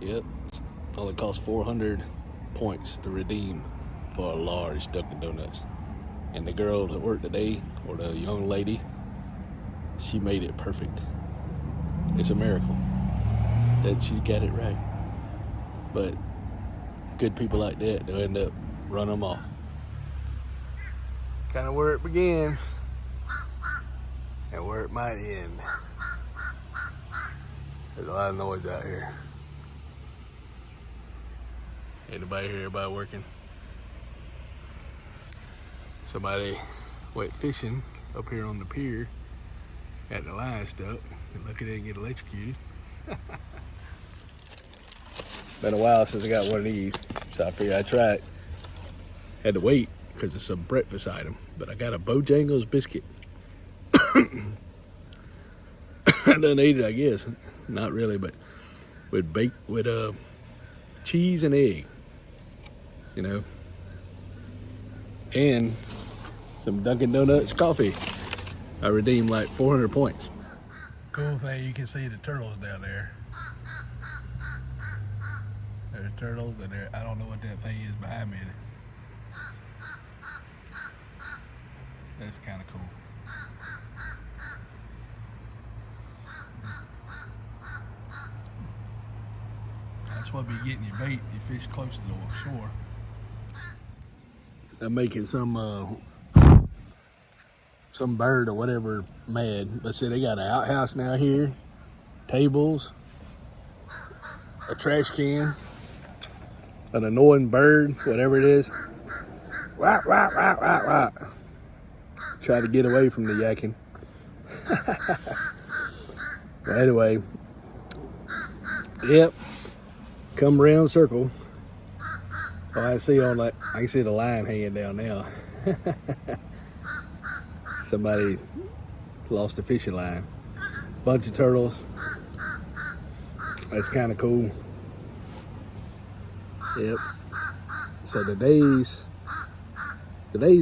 Yep. Only costs 400 points to redeem for a large Dunkin' Donuts. And the girl that worked today, or the young lady, she made it perfect. It's a miracle that she got it right. But good people like that, they'll end up running them off. Kind of where it began and where it might end. There's a lot of noise out here. Anybody here? Everybody working? Somebody went fishing up here on the pier at the line stuck, and lucky they didn't get electrocuted. Been a while since I got one of these, so I figured I'd try it. Had to wait because it's a breakfast item, but I got a Bojangles biscuit. I done ate it, I guess. Not really, but with cheese and egg, you know, and some Dunkin' Donuts coffee. I redeemed like 400 points. Cool thing, you can see the turtles down there. There's turtles, and there, I don't know what that thing is behind me. That's kind of cool. That's what be getting your bait. You fish close to the shore. I'm making some bird or whatever mad. Let's say they got an outhouse now here, tables, a trash can, an annoying bird, whatever it is. Wah, wah, wah, wah, wah. Try to get away from the yakking. But anyway, yep, come round circle. Oh, I can see the line hanging down now. Somebody lost the fishing line. Bunch of turtles. That's kind of cool. Yep. So today's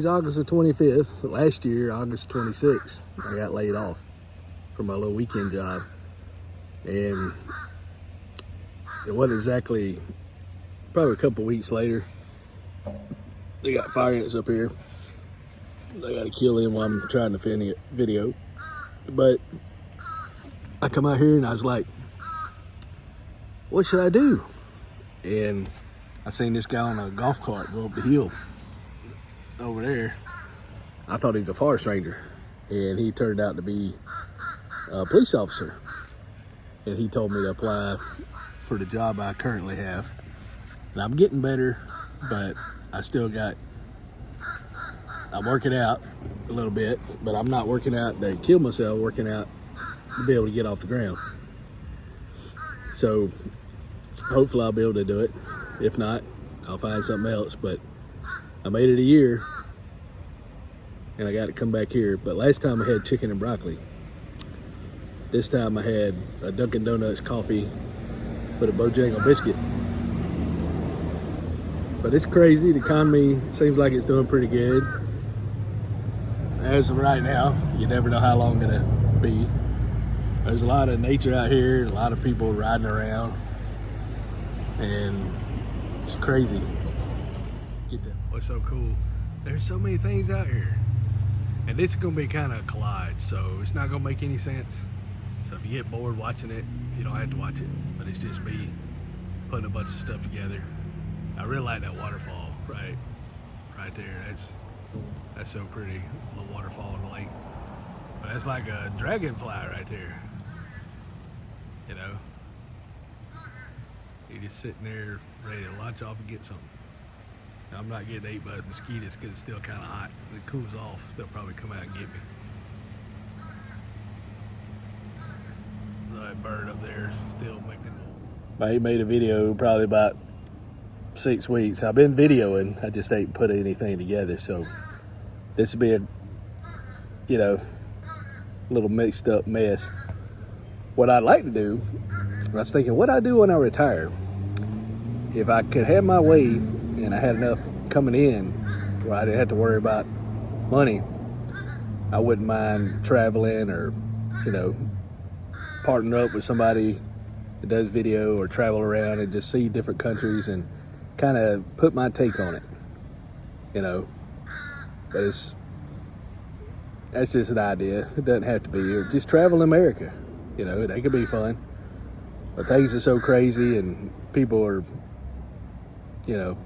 August the 25th. Last year, August 26th, I got laid off from my little weekend job. And it wasn't exactly, probably a couple weeks later, they got fire ants up here. I gotta kill him while I'm trying to film it video. But I come out here and I was like, what should I do? And I seen this guy on a golf cart go up the hill over there. I thought he was a forest ranger, and he turned out to be a police officer. And he told me to apply for the job I currently have. And I'm getting better, but I'm working out a little bit, but I'm not working out to kill myself, working out to be able to get off the ground. So hopefully I'll be able to do it. If not, I'll find something else. But I made it a year, and I got to come back here. But last time I had chicken and broccoli. This time I had a Dunkin' Donuts coffee with a Bojangles biscuit. But it's crazy. The economy seems like it's doing pretty good. As of right now, you never know how long it'll be. There's a lot of nature out here, a lot of people riding around, and it's crazy. Get that. What's so cool? There's so many things out here. And this is gonna be kind of a collage, so it's not gonna make any sense. So if you get bored watching it, you don't have to watch it. But it's just me putting a bunch of stuff together. I really like that waterfall right there. That's so pretty, a little waterfall in the lake. But that's like a dragonfly right there. You know, you're just sitting there ready to launch off and get something. Now, I'm not getting ate by mosquitoes because it's still kind of hot. When it cools off, they'll probably come out and get me. That bird up there still making. I made a video probably about 6 weeks. I've been videoing, I just ain't put anything together. So this would be a little mixed up mess. What I'd like to do, I was thinking what I do when I retire. If I could have my way and I had enough coming in where I didn't have to worry about money, I wouldn't mind traveling or, partnering up with somebody that does video or travel around and just see different countries and kind of put my take on it, you know. But that's just an idea. It doesn't have to be. Or just travel in America, you know, that could be fun. But things are so crazy and people are, you know,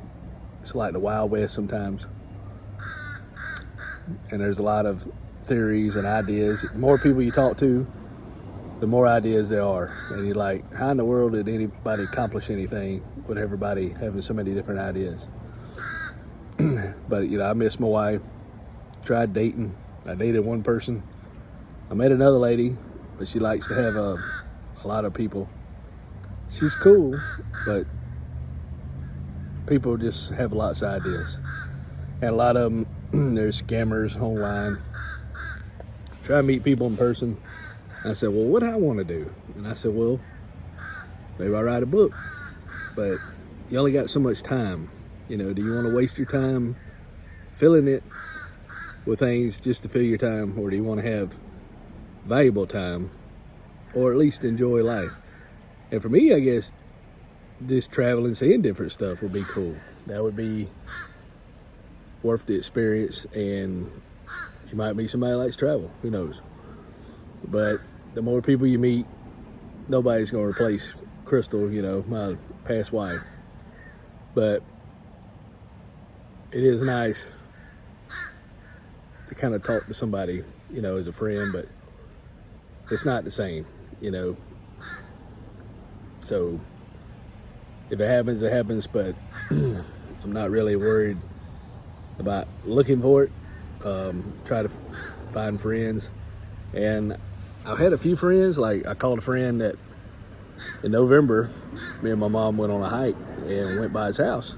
it's like the Wild West sometimes. And there's a lot of theories and ideas. The more people you talk to, the more ideas there are. And you're like, how in the world did anybody accomplish anything with everybody having so many different ideas? But, you know, I miss my wife. Tried dating. I dated one person. I met another lady, but she likes to have a lot of people. She's cool, but people just have lots of ideas. And a lot of them, there's scammers online. Try to meet people in person. I said, well, what do I want to do? And I said, well, maybe I'll write a book. But you only got so much time. You know, do you want to waste your time filling it with things just to fill your time, or do you want to have valuable time, or at least enjoy life? And for me, I guess just traveling, seeing different stuff would be cool. That would be worth the experience, and you might meet somebody that likes to travel. Who knows? But the more people you meet, nobody's going to replace Crystal, you know, my past wife. But it is nice to kind of talk to somebody, you know, as a friend, but it's not the same, you know. So if it happens, it happens, but I'm not really worried about looking for it. Try to find friends. And I've had a few friends, like I called a friend that in November, me and my mom went on a hike and went by his house.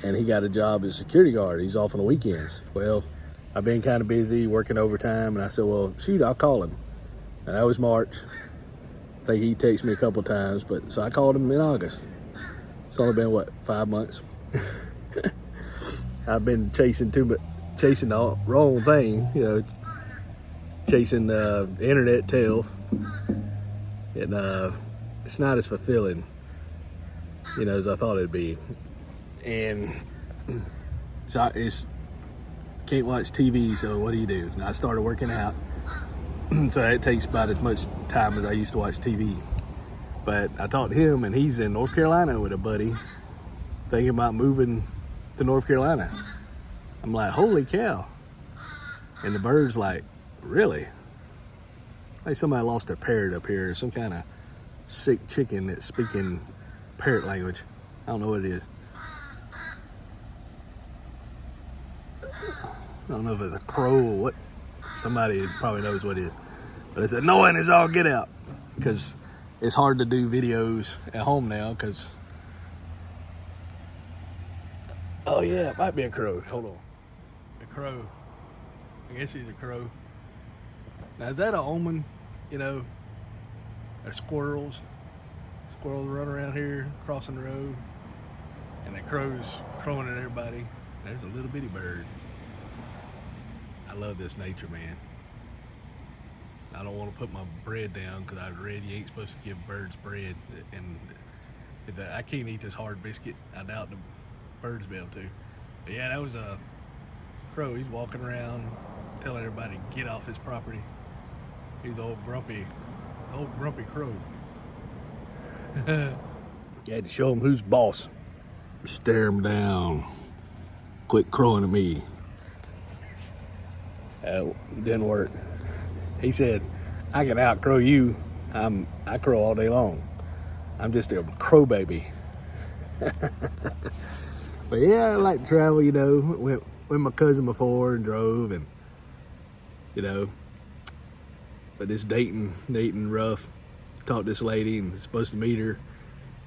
And he got a job as a security guard. He's off on the weekends. Well, I've been kind of busy working overtime, and I said, well, shoot, I'll call him. And that was March. I think he texted me a couple times, but so I called him in August. It's only been, what, 5 months? I've been chasing the wrong thing, you know, chasing the internet tail. And it's not as fulfilling, you know, as I thought it'd be. And so can't watch TV, so what do? And I started working out. So that takes about as much time as I used to watch TV. But I talked to him, and he's in North Carolina with a buddy, thinking about moving to North Carolina. I'm like, holy cow. And the bird's like, really? Like somebody lost their parrot up here, some kind of sick chicken that's speaking parrot language. I don't know what it is. I don't know if it's a crow or what. Somebody probably knows what it is. But it's annoying as all get out, because it's hard to do videos at home now because, oh yeah, it might be a crow. Hold on. A crow. I guess he's a crow. Now, is that an omen? You know, there's squirrels. Squirrels run around here crossing the road, and the crow's crowing at everybody. There's a little bitty bird. I love this nature, man. I don't want to put my bread down because I read you ain't supposed to give birds bread, and I can't eat this hard biscuit. I doubt the birds be able to. But yeah, that was a crow. He's walking around telling everybody to get off his property. He's old grumpy crow. You had to show him who's boss. Stare him down. Quit crowing at me. Didn't work. He said, I can outcrow you. I crow all day long. I'm just a crow baby. But yeah, I like to travel, you know. Went with my cousin before and drove, and you know. But this dating rough. Talked to this lady and was supposed to meet her.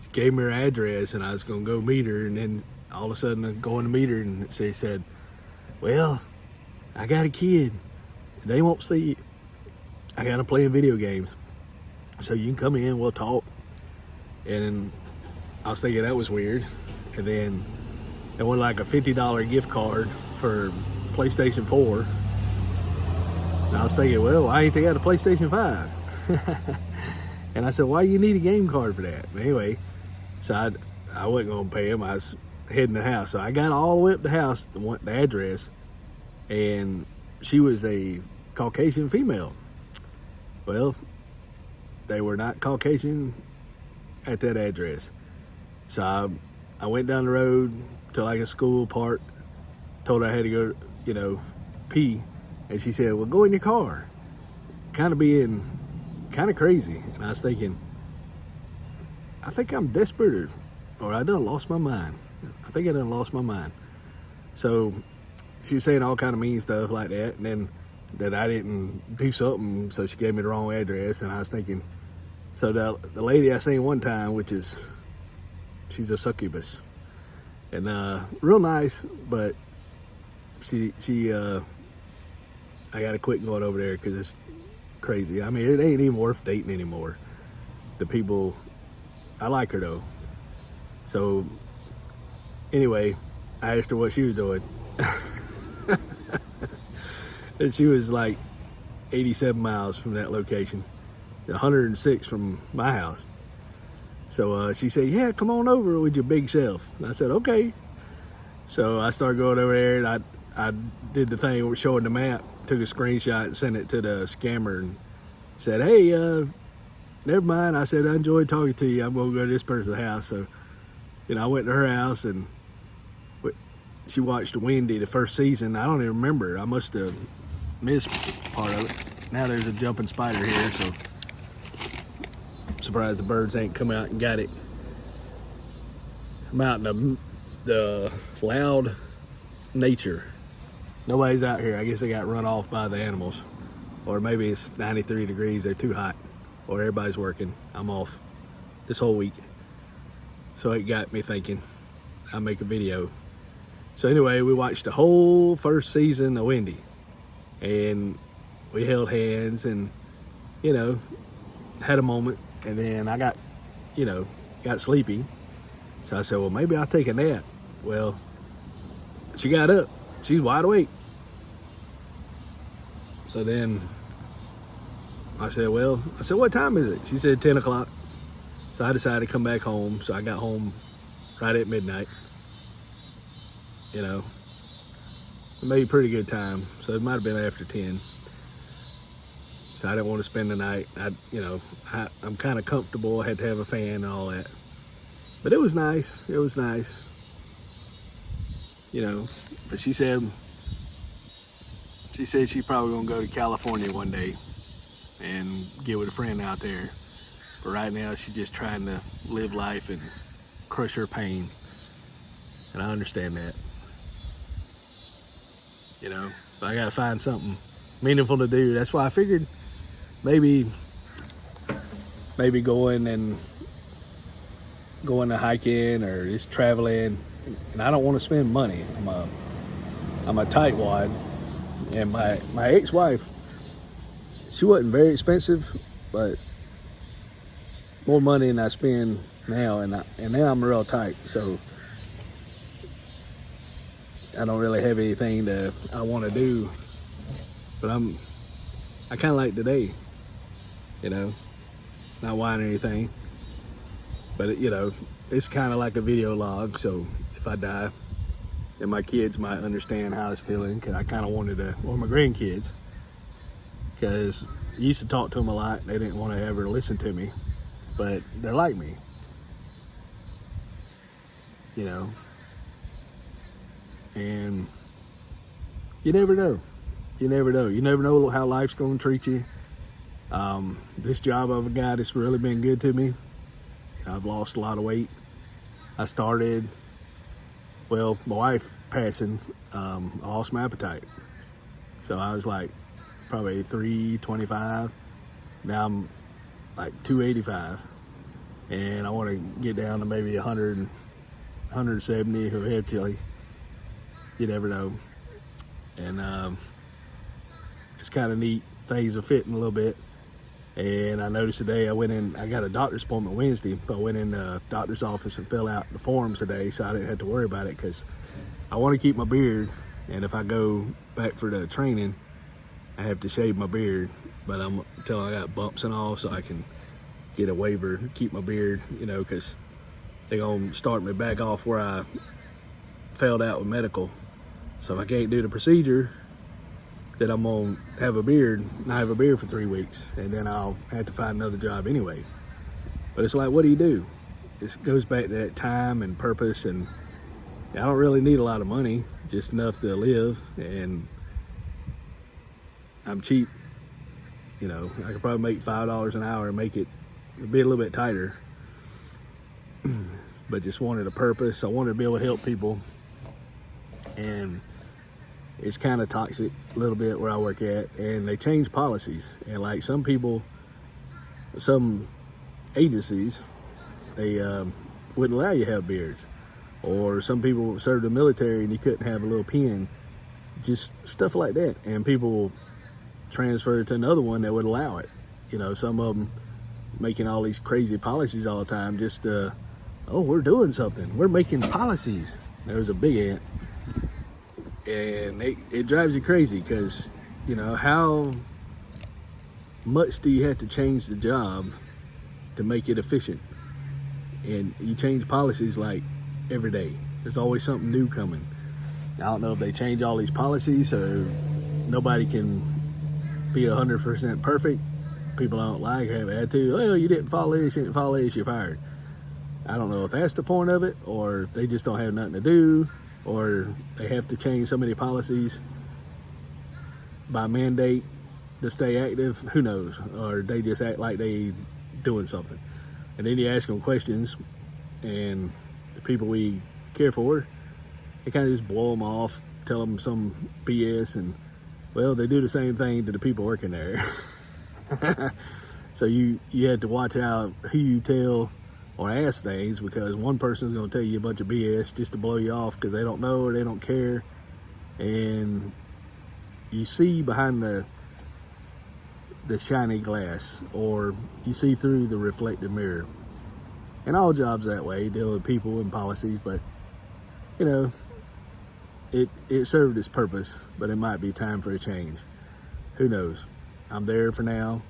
She gave me her address, and I was gonna go meet her, and then all of a sudden I'm going to meet her, and she said, well, I got a kid. They won't see you. I got to play video games. So you can come in, we'll talk. And I was thinking that was weird. And then it went like a $50 gift card for PlayStation 4. And I was thinking, well, why ain't they got a PlayStation 5? And I said, why you need a game card for that? But anyway, so I wasn't going to pay him. I was heading to the house. So I got all the way up the house, the address, and she was a Caucasian female. Well, they were not Caucasian at that address. So I went down the road to like a school park, told her I had to go, pee. And she said, well, go in your car. Kind of being kind of crazy. And I was thinking, I think I'm desperate or I done lost my mind. I think I done lost my mind. So she was saying all kind of mean stuff like that. And then that I didn't do something, so she gave me the wrong address. And I was thinking, so the lady I seen one time, she's a succubus. And real nice, but I gotta quit going over there because it's crazy. I mean, it ain't even worth dating anymore. The people, I like her though. So anyway, I asked her what she was doing. And she was like 87 miles from that location, 106 from my house. So she said, yeah, come on over with your big self. And I said, okay. So I started going over there, and I did the thing where showing the map, took a screenshot and sent it to the scammer and said, hey, never mind. I said, I enjoyed talking to you. I'm going to go to this person's house. So, I went to her house, and she watched Wendy the first season. I don't even remember. I must have missed part of it. Now there's a jumping spider here, so I'm surprised the birds ain't come out and got it. I'm out in the loud nature. Nobody's out here. I guess they got run off by the animals. Or maybe it's 93 degrees, they're too hot. Or everybody's working. I'm off this whole week. So it got me thinking, I'll make a video. So anyway, we watched the whole first season of Wendy. And we held hands and, had a moment. And then I got sleepy. So I said, well, maybe I'll take a nap. Well, she got up. She's wide awake. So then I said, what time is it? She said 10 o'clock. So I decided to come back home. So I got home right at midnight. It made a pretty good time. So it might have been after 10. So I didn't want to spend the night. I'm kind of comfortable. I had to have a fan and all that. But it was nice. It was nice. But she said she's probably gonna go to California one day and get with a friend out there. But right now she's just trying to live life and crush her pain. And I understand that. So I gotta find something meaningful to do. That's why I figured maybe going to hiking or just traveling. And I don't want to spend money. I'm a tightwad, and my ex-wife, she wasn't very expensive, but more money than I spend now, and now I'm real tight, so I don't really have anything that I want to do. But I kind of like today, not whining or anything, but it's kind of like a video log. So if I die, then my kids might understand how I was feeling, because I kind of wanted to, or my grandkids, because I used to talk to them a lot. They didn't want to ever listen to me, but they're like me, and you never know. You never know how life's going to treat you. This job I've got has really been good to me. I've lost a lot of weight. I started, my wife passing, I lost my appetite. So I was like probably 325. Now I'm like 285. And I want to get down to maybe 100, 170 eventually. You never know. And it's kind of neat. Things are fitting a little bit. And I noticed today I got a doctor's appointment Wednesday. I went in the doctor's office and filled out the forms today, so I didn't have to worry about it, because I want to keep my beard. And if I go back for the training, I have to shave my beard. But I'm until I got bumps and all, so I can get a waiver, keep my beard, you know, because they're going to start me back off where I failed out with medical. So if I can't do the procedure, then I'm going to have a beard, and I have a beard for 3 weeks, and then I'll have to find another job anyway. But it's like, what do? It goes back to that time and purpose, and I don't really need a lot of money, just enough to live, and I'm cheap. You know, I could probably make $5 an hour and make it be a little bit tighter. But just wanted a purpose. I wanted to be able to help people. And it's kind of toxic a little bit where I work at. And they change policies. And like some people, some agencies, they wouldn't allow you to have beards. Or some people served the military and you couldn't have a little pin. Just stuff like that. And people transfer to another one that would allow it. You know, some of them making all these crazy policies all the time, just oh, we're doing something, we're making policies. There's a big ant, and it drives you crazy, because you know, how much do you have to change the job to make it efficient? And you change policies like every day. There's always something new coming. I don't know if they change all these policies so nobody can be 100% perfect. People don't like, have attitude. Well, you didn't follow this, you didn't follow this, you're fired. I don't know if that's the point of it, or they just don't have nothing to do, or they have to change so many policies by mandate to stay active. Who knows? Or they just act like they doing something. And then you ask them questions, and the people we care for, they kind of just blow them off, tell them some BS, and well, they do the same thing to the people working there. So you have to watch out who you tell or ask things, because one person's going to tell you a bunch of BS just to blow you off because they don't know or they don't care. And you see behind the shiny glass, or you see through the reflective mirror. And all jobs that way, dealing with people and policies, but you know, it served its purpose, but it might be time for a change. Who knows? I'm there for now.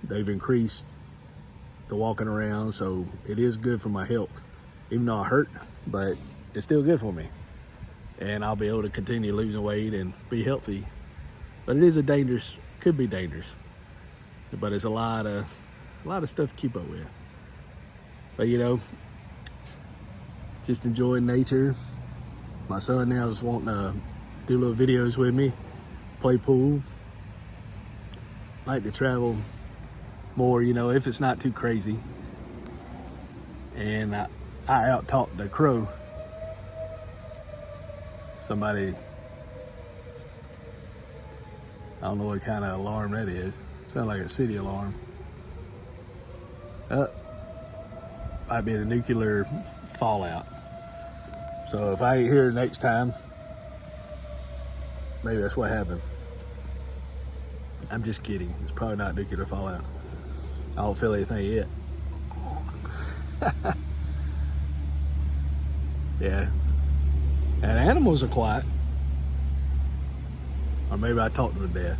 They've increased the walking around, so it is good for my health. Even though I hurt, but it's still good for me. And I'll be able to continue losing weight and be healthy. But it is could be dangerous. But it's a lot of stuff to keep up with. But you know, just enjoying nature. My son now is wanting to do little videos with me, play pool. Like to travel more, you know, if it's not too crazy. And I out-talked the crow. Somebody, I don't know what kind of alarm that is. Sounds like a city alarm. Might be a nuclear fallout. So if I ain't here next time, maybe that's what happened. I'm just kidding. It's probably not nuclear fallout. I don't feel anything yet. Yeah. And animals are quiet. Or maybe I talked them to death.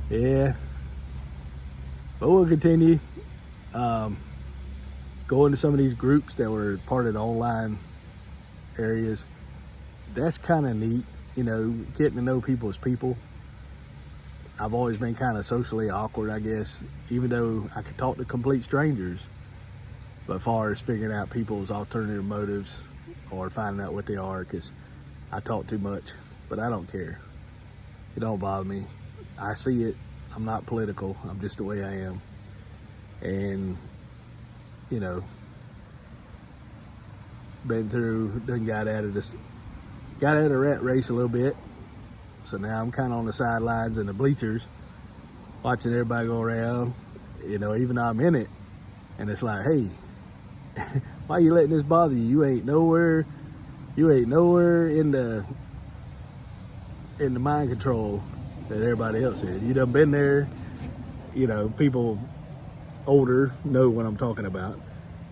Yeah. But we'll continue. Going to some of these groups that were part of the online areas. That's kind of neat. You know, getting to know people as people. I've always been kind of socially awkward, I guess, even though I could talk to complete strangers. But as far as figuring out people's alternative motives or finding out what they are, because I talk too much, but I don't care. It don't bother me. I see it. I'm not political. I'm just the way I am. And, you know, done got out of a rat race a little bit. So now I'm kind of on the sidelines and the bleachers, watching everybody go around, you know, even though I'm in it. And it's like, hey, why you letting this bother you? You ain't nowhere in the mind control that everybody else is. You done been there. You know, people older know what I'm talking about.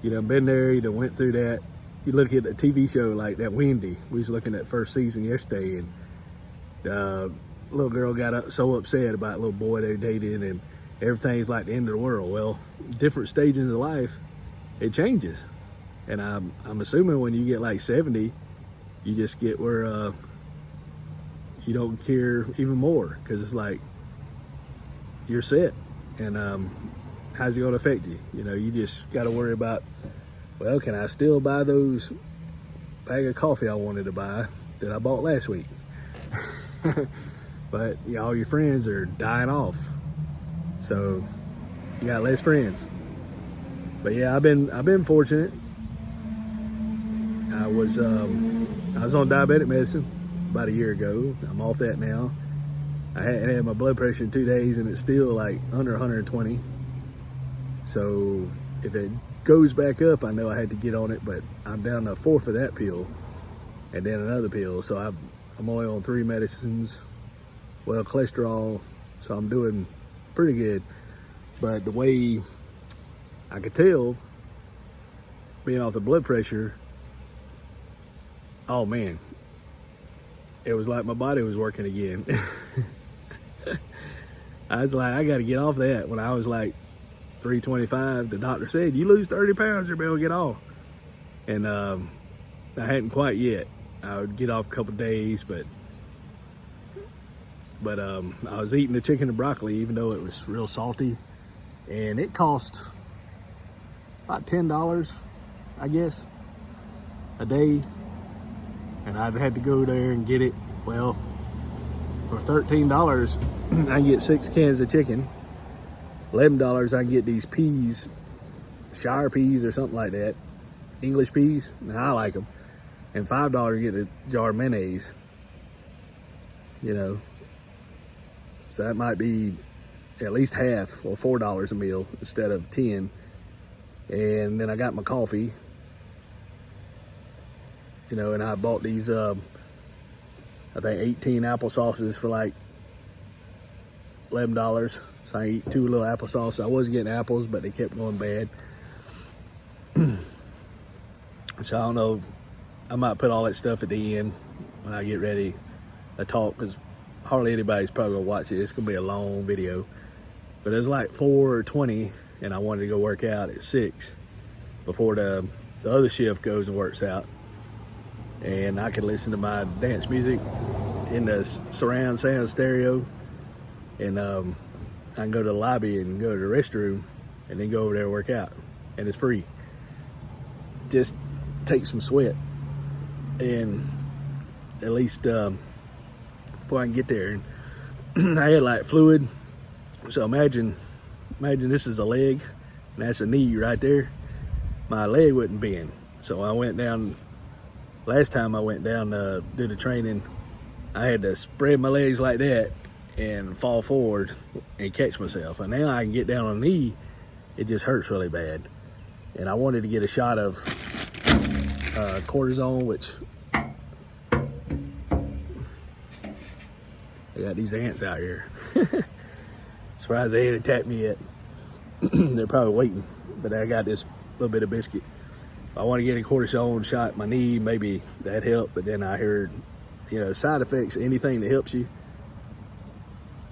You done been there, you done went through that. You look at a TV show like that Wendy. We was looking at first season yesterday, and little girl got so upset about a little boy they dated, and everything's like the end of the world. Well, different stages of life, it changes. And I'm assuming when you get like 70, you just get where you don't care even more, because it's like you're set. And how's it going to affect you? You know, you just got to worry about, well, can I still buy those bag of coffee I wanted to buy that I bought last week? But you know, all your friends are dying off, so you got less friends. But yeah, I've been fortunate. I was on diabetic medicine about a year ago. I'm off that now. I had my blood pressure in 2 days, and it's still like under 120. So if it goes back up, I know I had to get on it, but I'm down to a fourth of that pill, and then another pill. So I'm only on 3 medicines. Well, cholesterol, so I'm doing pretty good. But the way I could tell, being off the blood pressure, oh man, it was like my body was working again. I was like, I got to get off that. When I was like 325, the doctor said, you lose 30 pounds, you'll be able to get off. And I hadn't quite yet. I would get off a couple days, but I was eating the chicken and broccoli, even though it was real salty, and it cost about $10, I guess, a day. And I'd had to go there and get it. Well, for $13, I can get 6 cans of chicken. $11, I can get these peas, Shire peas or something like that, English peas, and I like them. And $5, you get a jar of mayonnaise. You know, so that might be at least half, or $4 a meal instead of 10. And then I got my coffee, you know, and I bought these, I think 18 apple sauces for like $11. So I eat 2 little applesauce. I was getting apples, but they kept going bad. So I don't know, I might put all that stuff at the end when I get ready to talk, because hardly anybody's probably gonna watch it. It's gonna be a long video. But it's like 4:20, and I wanted to go work out at 6 before the other shift goes and works out. And I can listen to my dance music in the surround sound stereo, and I can go to the lobby and go to the restroom and then go over there and work out, and it's free. Just take some sweat, and at least before I can get there. And I had like fluid, so imagine this is a leg, and that's a knee right there. My leg wouldn't bend, so I went down. Last time I went down to do the training, I had to spread my legs like that and fall forward and catch myself. And now I can get down on a knee, it just hurts really bad. And I wanted to get a shot of cortisone, which I got these ants out here. Surprised they ain't attacked me yet. They're probably waiting, but I got this little bit of biscuit. I want to get a cortisone shot in my knee, maybe that helped. But then I heard, you know, side effects, anything that helps you.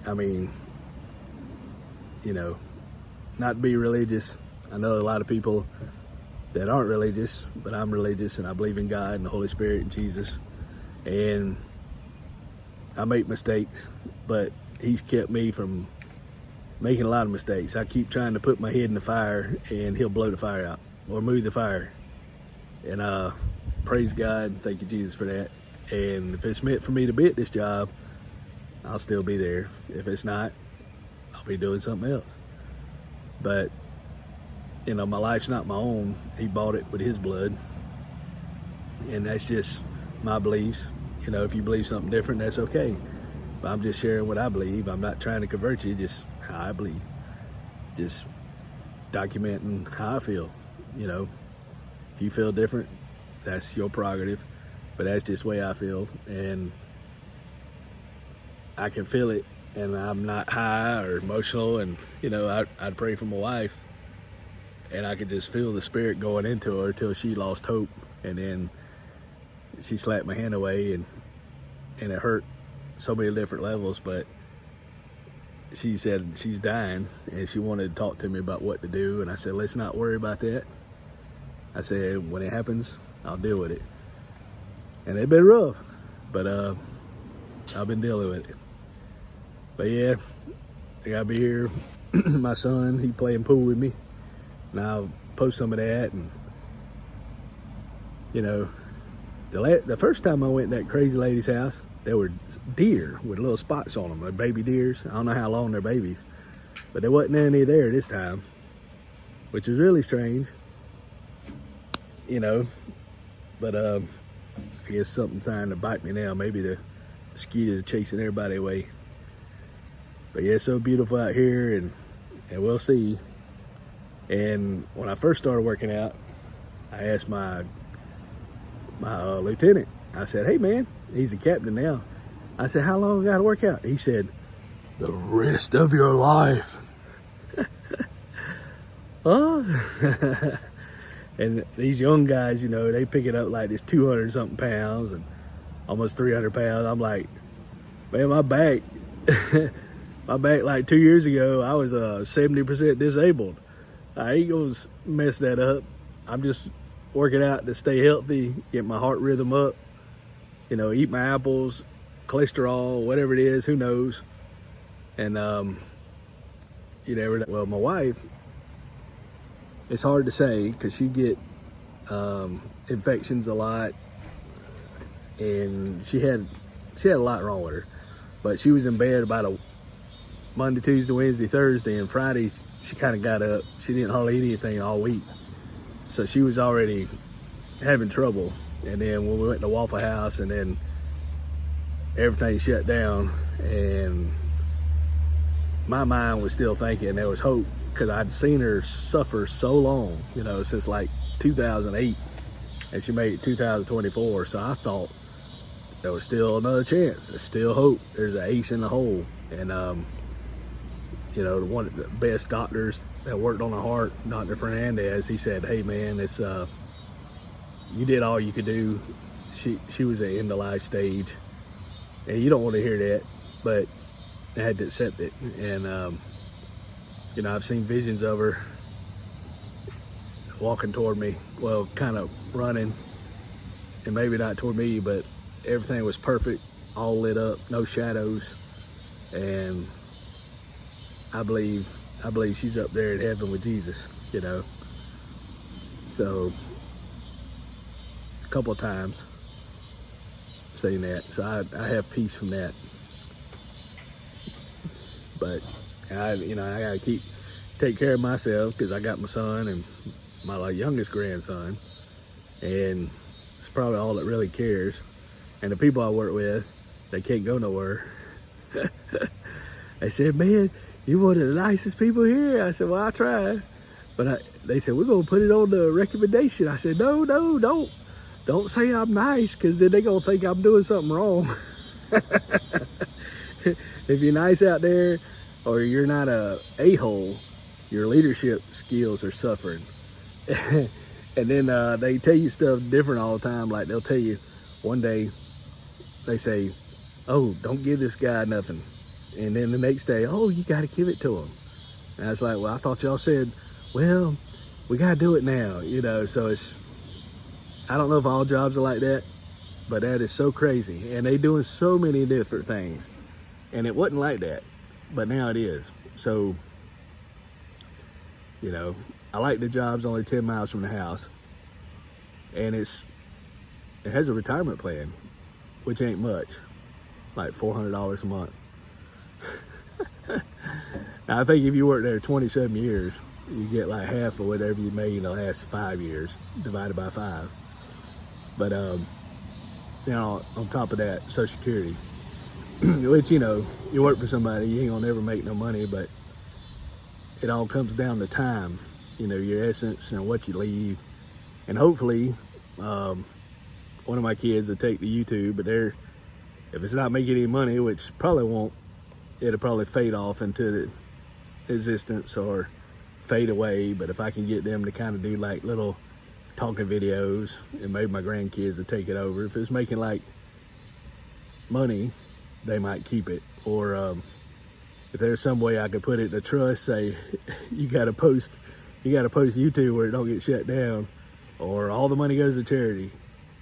I mean, you know, not to be religious. I know a lot of people that aren't religious, but I'm religious, and I believe in God and the Holy Spirit and Jesus. And I make mistakes, but He's kept me from making a lot of mistakes. I keep trying to put my head in the fire, and He'll blow the fire out or move the fire. And praise God, thank you Jesus for that. And if it's meant for me to be at this job, I'll still be there. If it's not, I'll be doing something else. But you know, my life's not my own. He bought it with His blood, and that's just my beliefs. You know, if you believe something different, that's okay. But I'm just sharing what I believe. I'm not trying to convert you, just how I believe. Just documenting how I feel. You know, if you feel different, that's your prerogative. But that's just the way I feel, and I can feel it, and I'm not high or emotional. And you know, I'd pray for my wife, and I could just feel the Spirit going into her till she lost hope, and then she slapped my hand away, and it hurt so many different levels. But she said she's dying and she wanted to talk to me about what to do. And I said, let's not worry about that. I said, when it happens, I'll deal with it. And it's been rough, but I've been dealing with it. But yeah, I gotta be here. My son, he playing pool with me, and I'll post some of that. And you know, the first time I went to that crazy lady's house, there were deer with little spots on them. They're baby deers. I don't know how long they're babies, but there wasn't any there this time, which is really strange. You know, but I guess something's trying to bite me now. Maybe the mosquitoes are chasing everybody away. But yeah, it's so beautiful out here, and we'll see. And when I first started working out, I asked my lieutenant, I said, hey man, he's a captain now. I said, how long I got to work out? He said, the rest of your life. Oh. And these young guys, you know, they pick it up like this 200 something pounds and almost 300 pounds. I'm like, man, my back, like 2 years ago, I was 70% disabled. I ain't gonna mess that up. I'm just working out to stay healthy, get my heart rhythm up, you know, eat my apples, cholesterol, whatever it is, who knows. And you never, well, my wife, it's hard to say because she get infections a lot, and she had a lot wrong with her. But she was in bed about a Monday, Tuesday, Wednesday, Thursday, and Friday she kind of got up. She didn't hardly eat anything all week, so she was already having trouble. And then when we went to Waffle House, and then everything shut down, and my mind was still thinking there was hope, because I'd seen her suffer so long, you know, since like 2008, and she made it 2024. So I thought there was still another chance. There's still hope. There's an ace in the hole. And you know, one of the best doctors that worked on the heart, Dr. Fernandez, he said, hey man, it's you did all you could do. She was at end of life stage, and you don't want to hear that, but I had to accept it. And you know, I've seen visions of her walking toward me, well, kind of running, and maybe not toward me, but everything was perfect, all lit up, no shadows. And I believe she's up there in heaven with Jesus, you know. So a couple of times saying that, so I have peace from that. But I gotta take care of myself, because I got my son and my youngest grandson, and it's probably all that really cares. And the people I work with, they can't go nowhere. They said, man, you're one of the nicest people here. I said, well, I try. But they said, we're gonna put it on the recommendation. I said, no, don't say I'm nice, because then they're gonna think I'm doing something wrong. If you're nice out there, or you're not a-hole, your leadership skills are suffering. And then they tell you stuff different all the time. Like they'll tell you one day, they say, oh, don't give this guy nothing. And then the next day, oh, you got to give it to him. And I was like, well, I thought y'all said, well, we got to do it now, you know. So I don't know if all jobs are like that, but that is so crazy. And they doing so many different things. And it wasn't like that, but now it is. So, you know, I like the job's only 10 miles from the house, and it has a retirement plan, which ain't much, like $400 a month. Now, I think if you work there 27 years, you get like half of whatever you made in the last 5 years, divided by 5. But, you know, on top of that, Social Security, which, you know, you work for somebody, you ain't gonna never make no money, but it all comes down to time, you know, your essence and what you leave. And hopefully, one of my kids will take to YouTube, but if it's not making any money, which probably won't, it'll probably fade off into the existence or fade away. But if I can get them to kind of do like little talking videos, and maybe my grandkids will take it over. If it's making like money, they might keep it, or if there's some way I could put it to trust, say you got to post YouTube where it don't get shut down, or all the money goes to charity,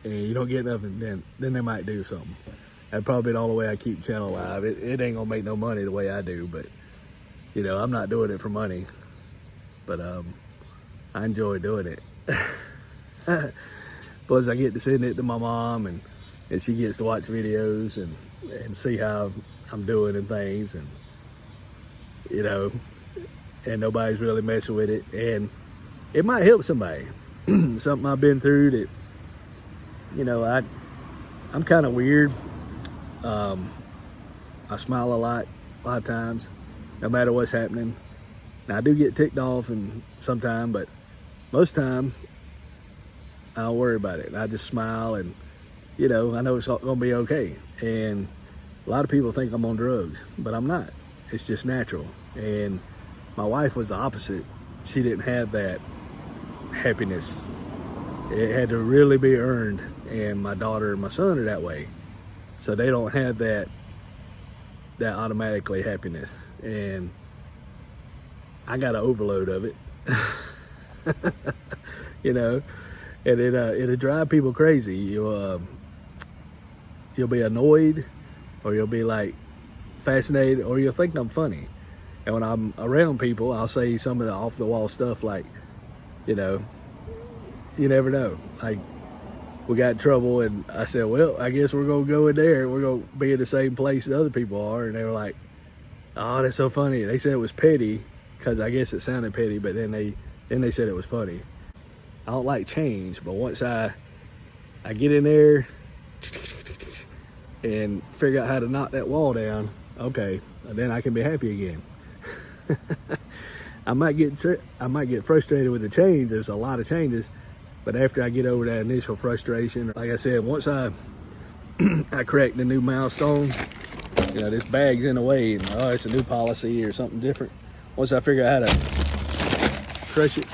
and you don't get nothing, then they might do something. That's probably the only way I keep the channel alive. It ain't gonna make no money the way I do, but you know, I'm not doing it for money. But I enjoy doing it. Plus, I get to send it to my mom, and she gets to watch videos and see how I'm doing and things, and you know, and nobody's really messing with it, and it might help somebody. Something I've been through that, you know, I'm kind of weird. I smile a lot of times, no matter what's happening. Now I do get ticked off and sometimes, but most time I don't worry about it. I just smile, and you know, I know it's all gonna be okay. And a lot of people think I'm on drugs, but I'm not. It's just natural. And my wife was the opposite. She didn't have that happiness. It had to really be earned. And my daughter and my son are that way. So they don't have that automatically happiness. And I got an overload of it. You know, and it'll drive people crazy. You'll be annoyed, or you'll be like fascinated, or you'll think I'm funny. And when I'm around people, I'll say some of the off the wall stuff, like, you know, you never know. Like, we got in trouble, and I said, well, I guess we're gonna go in there. We're gonna be in the same place that other people are. And they were like, oh, that's so funny. They said it was petty, because I guess it sounded petty, but then they said it was funny. I don't like change, but once I get in there and figure out how to knock that wall down, okay, then I can be happy again. I might get frustrated with the change. There's a lot of changes, but after I get over that initial frustration, like I said, once I correct the new milestone, you know, this bag's in the way, and it's a new policy or something different. Once I figure out how to crush it,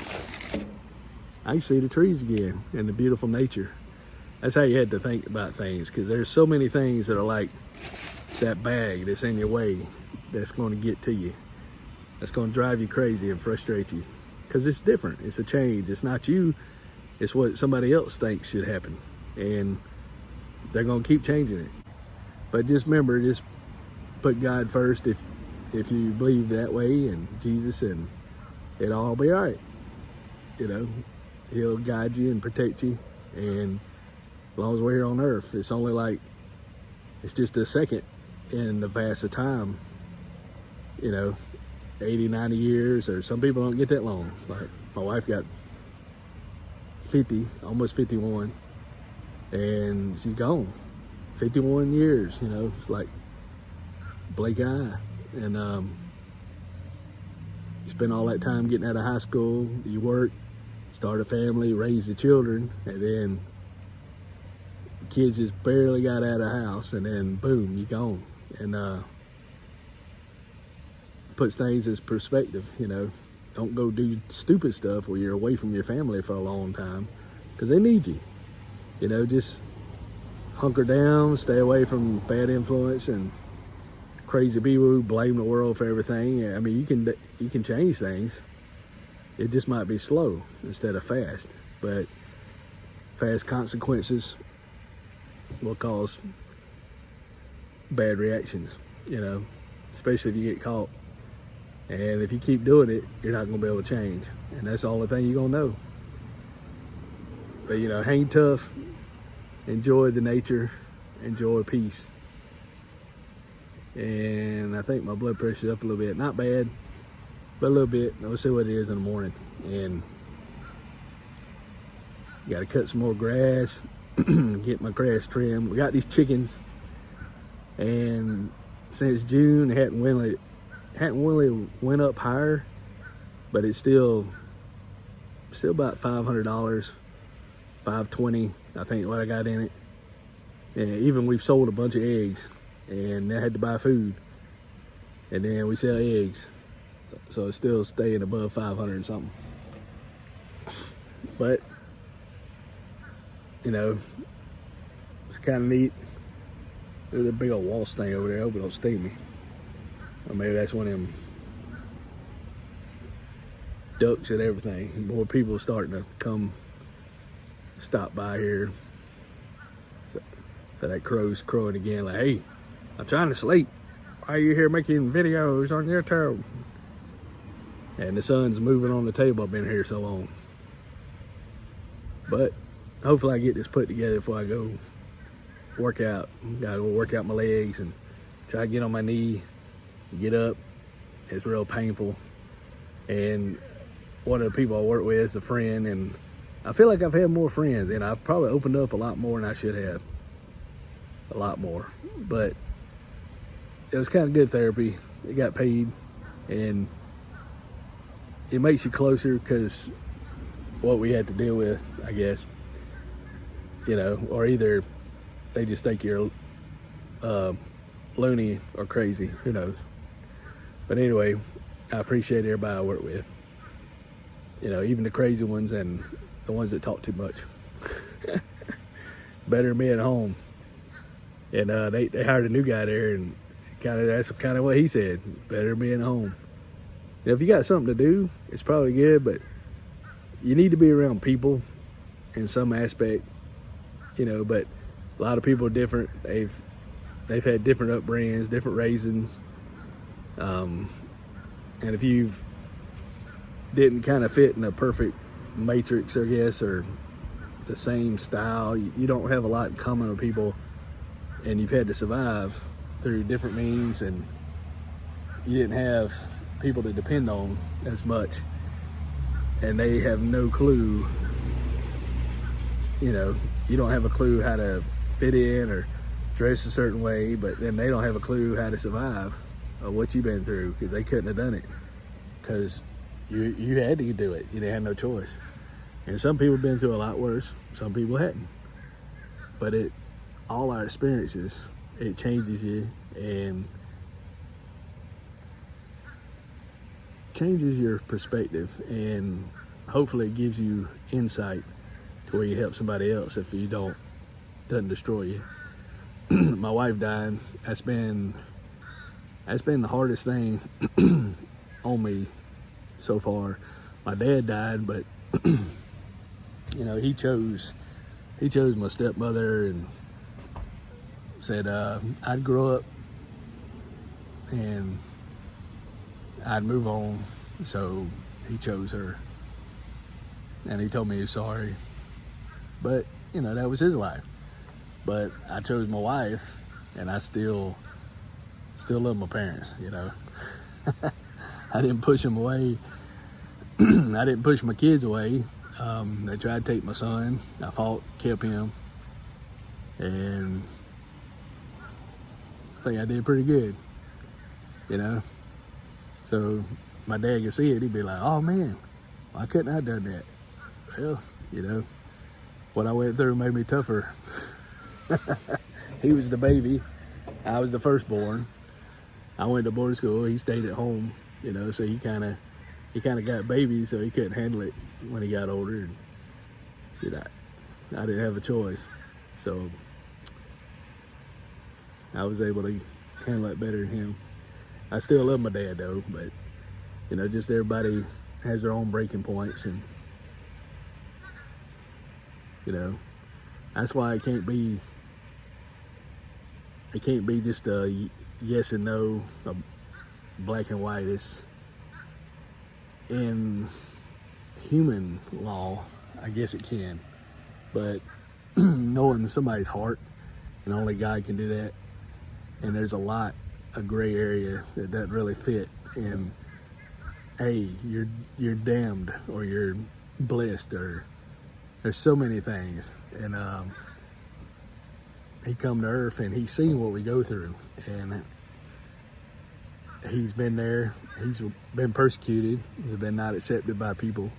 I can see the trees again and the beautiful nature. That's how you had to think about things, because there's so many things that are like that bag that's in your way, that's going to get to you, that's going to drive you crazy and frustrate you, because it's different. It's a change. It's not you. It's what somebody else thinks should happen, and they're going to keep changing it. But just remember, just put God first if you believe that way, and Jesus, and it'll all be all right. You know, He'll guide you and protect you, and as long as we're here on earth, it's only like, it's just a second in the vast of time, you know, 80, 90 years, or some people don't get that long. Like my wife got 50, almost 51, and she's gone. 51 years, you know, it's like blink eye. And you spend all that time getting out of high school, you work, start a family, raise the children, and then kids just barely got out of the house, and then boom, you're gone. And puts things in perspective, you know. Don't go do stupid stuff where you're away from your family for a long time, because they need you. You know, just hunker down, stay away from bad influence and crazy people who blame the world for everything. I mean, you can change things. It just might be slow instead of fast, but fast consequences will cause bad reactions, you know, especially if you get caught. And if you keep doing it, you're not going to be able to change. And that's the only thing you're going to know. But, you know, hang tough, enjoy the nature, enjoy peace. And I think my blood pressure's up a little bit. Not bad, but a little bit. We'll see what it is in the morning. And got to cut some more grass, get my grass trimmed. We got these chickens, and since June, it hadn't really went up higher, but it's still about $500, $520, I think, what I got in it. And even we've sold a bunch of eggs, and I had to buy food, and then we sell eggs, so it's still staying above 500 and something. But you know, it's kind of neat. There's a big old wasp thing over there. I hope it don't sting me. Or maybe that's one of them ducks and everything. More people starting to come stop by here. So that crow's crowing again, like, hey, I'm trying to sleep. Why are you here making videos on your turf? And the sun's moving on the table. I've been here so long. But hopefully I get this put together before I go work out. Gotta go work out my legs and try to get on my knee, get up. It's real painful. And one of the people I work with is a friend, and I feel like I've had more friends, and I've probably opened up a lot more than I should have. A lot more. But it was kind of good therapy. It got paid, and it makes you closer because what we had to deal with, I guess, you know, or either they just think you're loony or crazy, who knows. But anyway, I appreciate everybody I work with, you know, even the crazy ones and the ones that talk too much. Better than me at home. And they hired a new guy there, and that's kind of what he said, better than being at home. You know, if you got something to do, it's probably good, but you need to be around people in some aspect, you know. But a lot of people are different. They've had different upbringings, different raisins, and if you didn't kind of fit in a perfect matrix, I guess, or the same style, you don't have a lot in common with people, and you've had to survive through different means, and you didn't have people to depend on as much, and they have no clue, you know, you don't have a clue how to fit in or dress a certain way, but then they don't have a clue how to survive or what you've been through, because they couldn't have done it because you had to do it. You didn't have no choice. And some people have been through a lot worse, some people hadn't. But all our experiences, it changes you and changes your perspective, and hopefully it gives you insight to where you help somebody else if you doesn't destroy you. My wife died. That's been the hardest thing on me so far. My dad died, but you know, he chose my stepmother and said I'd grow up and I'd move on. So he chose her, and he told me he was sorry, but you know, that was his life. But I chose my wife, and I still love my parents, you know. I didn't push them away. I didn't push my kids away. They tried to take my son. I fought, kept him, and I think I did pretty good, you know. So my dad could see it. He'd be like, "Oh man, why couldn't I have done that?" Well, you know, what I went through made me tougher. He was the baby. I was the firstborn. I went to boarding school. He stayed at home, you know, so he kind of got baby, so he couldn't handle it when he got older. And, you know, I didn't have a choice. So I was able to handle it better than him. I still love my dad though, but you know, just everybody has their own breaking points, and you know, that's why it can't be just a yes and no, a black and white. It's in human law, I guess it can, but knowing somebody's heart, and only God can do that. And there's a lot of gray area that doesn't really fit. And hey, you're damned or you're blessed, or there's so many things. And he come to earth and he's seen what we go through, and he's been there. He's been persecuted. He's been not accepted by people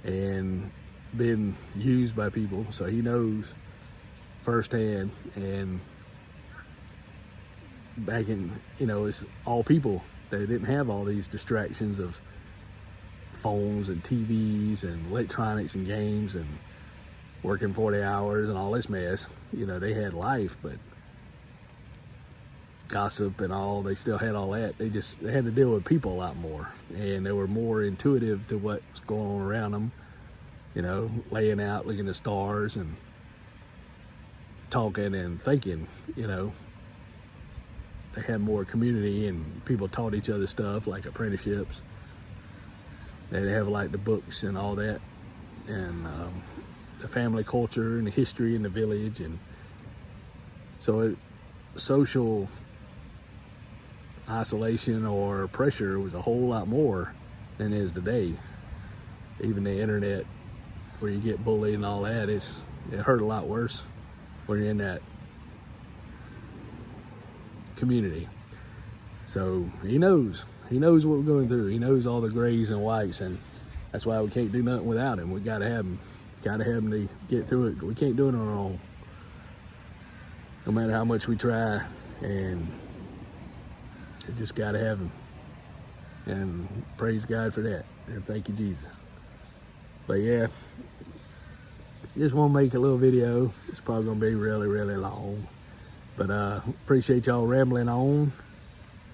and been used by people. So he knows firsthand. And back in, you know, it's all people. They didn't have all these distractions of phones and TVs and electronics and games and working 40 hours and all this mess. You know, they had life, but gossip and all. They still had all that. They had to deal with people a lot more, and they were more intuitive to what's going on around them. You know, laying out, looking at the stars, and talking and thinking. You know, they had more community, and people taught each other stuff like apprenticeships. They have like the books and all that, and the family culture and the history in the village, and so social isolation or pressure was a whole lot more than it is today. Even the internet, where you get bullied and all that, it hurt a lot worse when you're in that community. So he knows what we're going through. He knows all the grays and whites, and that's why we can't do nothing without him. We gotta have him to get through it. We can't do it on our own, no matter how much we try, and you just gotta have him. And praise God for that, and thank you, Jesus. But yeah, just want to make a little video. It's probably gonna be really, really long, but appreciate y'all rambling on.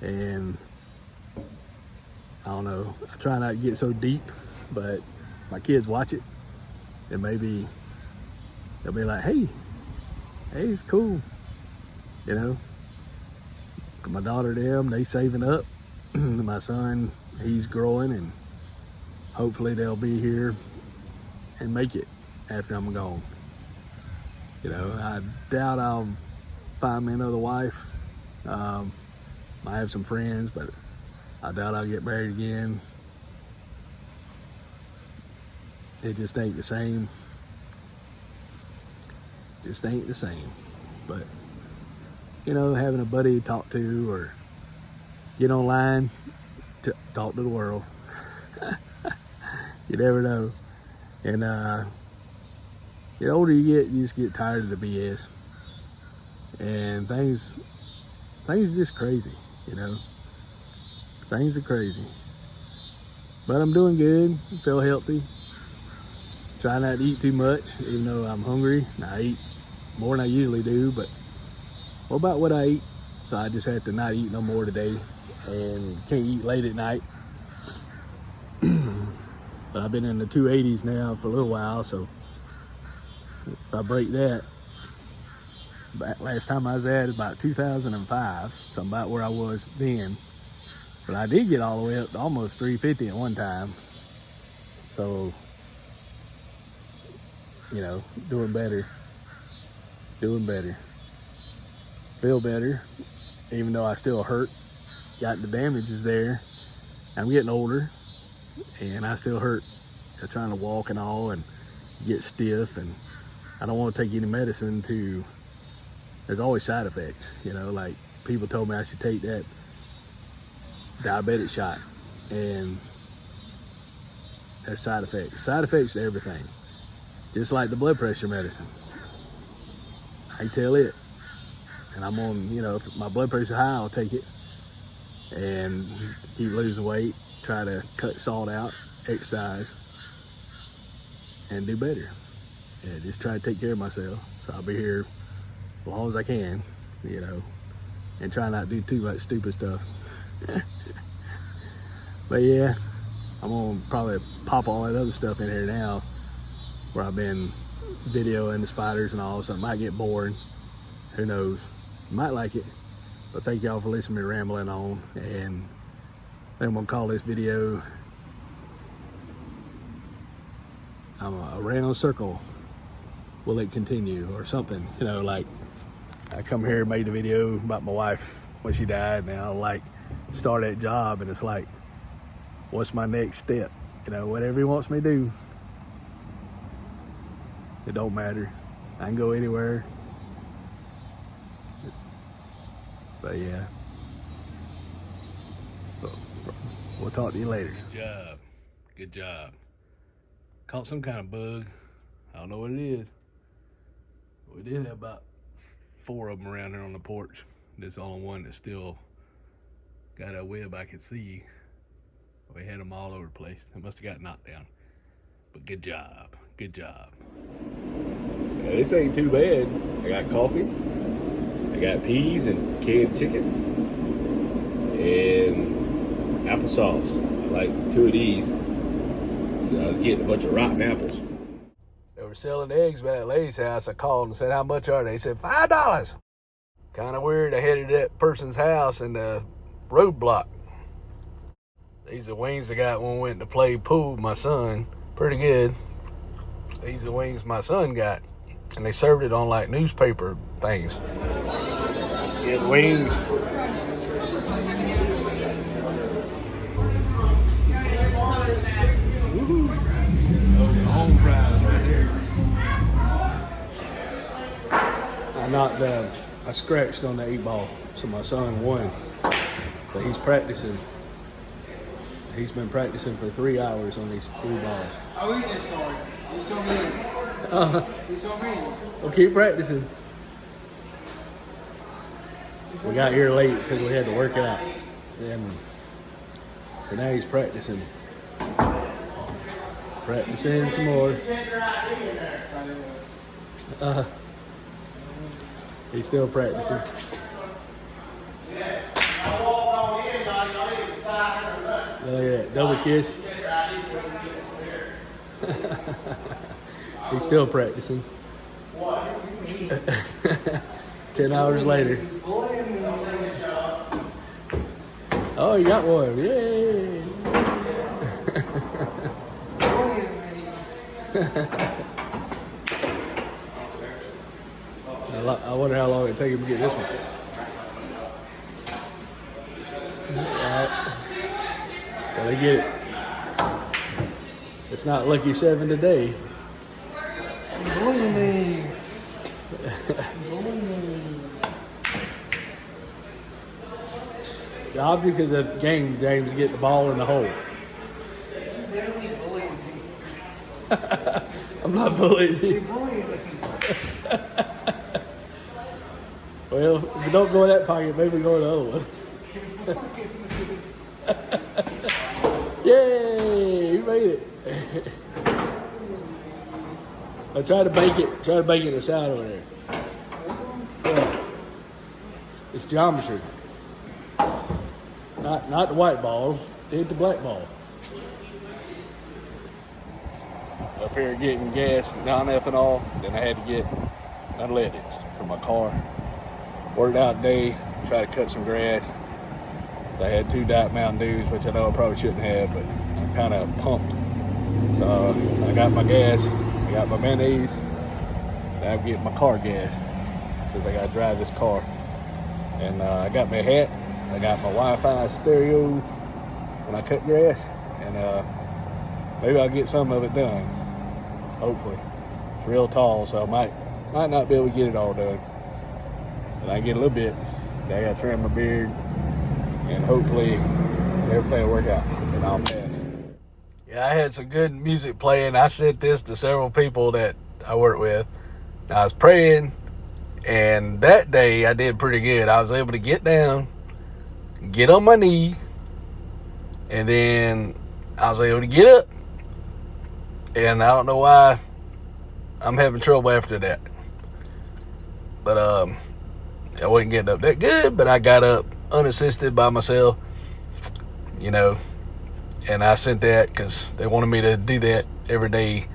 And I don't know, I try not to get so deep, but my kids watch it, and maybe they'll be like, hey, it's cool, you know. My daughter, they saving up. My son, he's growing, and hopefully they'll be here and make it after I'm gone. You know, I doubt I'll find me another wife. I have some friends, but I doubt I'll get married again. It just ain't the same. Just ain't the same. But, you know, having a buddy to talk to, or get online, talk to the world. You never know. And the older you get, you just get tired of the BS. And things are just crazy, you know. Things are crazy. But I'm doing good, feel healthy. Try not to eat too much, even though I'm hungry. I eat more than I usually do, but what about what I eat? So I just had to not eat no more today, and can't eat late at night. But I've been in the 280s now for a little while, so if I break that, last time I was at about 2005, so I'm about where I was then. But I did get all the way up to almost 350 at one time. So, you know, doing better. Feel better, even though I still hurt. Got the damages there. I'm getting older, and I still hurt. I'm trying to walk and all, and get stiff, and I don't want to take any medicine there's always side effects, you know, like people told me I should take that diabetic shot, and there's side effects. Side effects to everything. Just like the blood pressure medicine. I tell it. And I'm on, you know, if my blood pressure high, I'll take it. And keep losing weight, try to cut salt out, exercise, and do better. Yeah, just try to take care of myself. So I'll be here as long as I can, you know, and try not to do too much stupid stuff. But yeah, I'm gonna probably pop all that other stuff in here now, where I've been videoing the spiders and all, so it might get boring. Who knows? You might like it. But thank y'all for listening to me rambling on, and I'm gonna call this video a round circle. Will it continue, or something? You know, like I come here and made a video about my wife when she died. Now like start that job, and it's like, what's my next step? You know, whatever he wants me to do. It don't matter. I can go anywhere. But yeah. We'll talk to you later. Good job. Caught some kind of bug. I don't know what it is. We did have about 4 of them around here on the porch. This is the only one that's still got a web I can see. We had them all over the place. They must have got knocked down. But good job. Good job. Yeah, this ain't too bad. I got coffee I got peas and canned chicken and applesauce. I like 2 of these. I was getting a bunch of rotten apples. They were selling eggs by that lady's house. I called and said, how much are they? He said, $5. Kind of weird. I headed to that person's house and the roadblock. These are the wings I got when we went to play pool with my son. Pretty good. These are the wings my son got. And they served it on like newspaper things. Get wings. Woohoo. Oh, the home fries right there. I scratched on the 8-ball, so my son won. But he's practicing. He's been practicing for 3 hours on these 3 balls. Oh, he just started. You saw me. You saw me. Well, keep practicing. We got here late because we had to work out. And so now he's practicing. Practicing some more. He's still practicing. Oh yeah, double kiss. He's still practicing. 10 hours later. Oh, you got one. Yay. I wonder how long it take him to get this one. Alright. Well, they get it. It's not lucky 7 today. The object of the game, James, is get the ball in the hole. You literally bullied me. I'm not bullying you. You bullied me. Well, if you don't go in that pocket, maybe go in the other one. Yay! You made it. I tried to bake it. Try to bake it aside over there. Yeah. It's geometry. Not the white balls. Hit the black ball. Up here getting gas, non-ethanol. Then I had to get unleaded for my car. Worked out day. Tried to cut some grass. I had 2 Diet Mountain Dews, which I know I probably shouldn't have, but I'm kind of pumped. So I got my gas, I got my mayonnaise, and I'm getting my car gas since I got to drive this car. And I got my hat, I got my Wi-Fi stereo when I cut grass, and maybe I'll get some of it done. Hopefully, it's real tall, so I might not be able to get it all done, but I get a little bit. I got to trim my beard. And hopefully everything will work out and I'll pass. Yeah, I had some good music playing. I sent this to several people that I work with. I was praying, and that day I did pretty good. I was able to get down, get on my knee, and then I was able to get up. And I don't know why I'm having trouble after that. But I wasn't getting up that good, but I got up unassisted by myself, you know, and I sent that because they wanted me to do that every day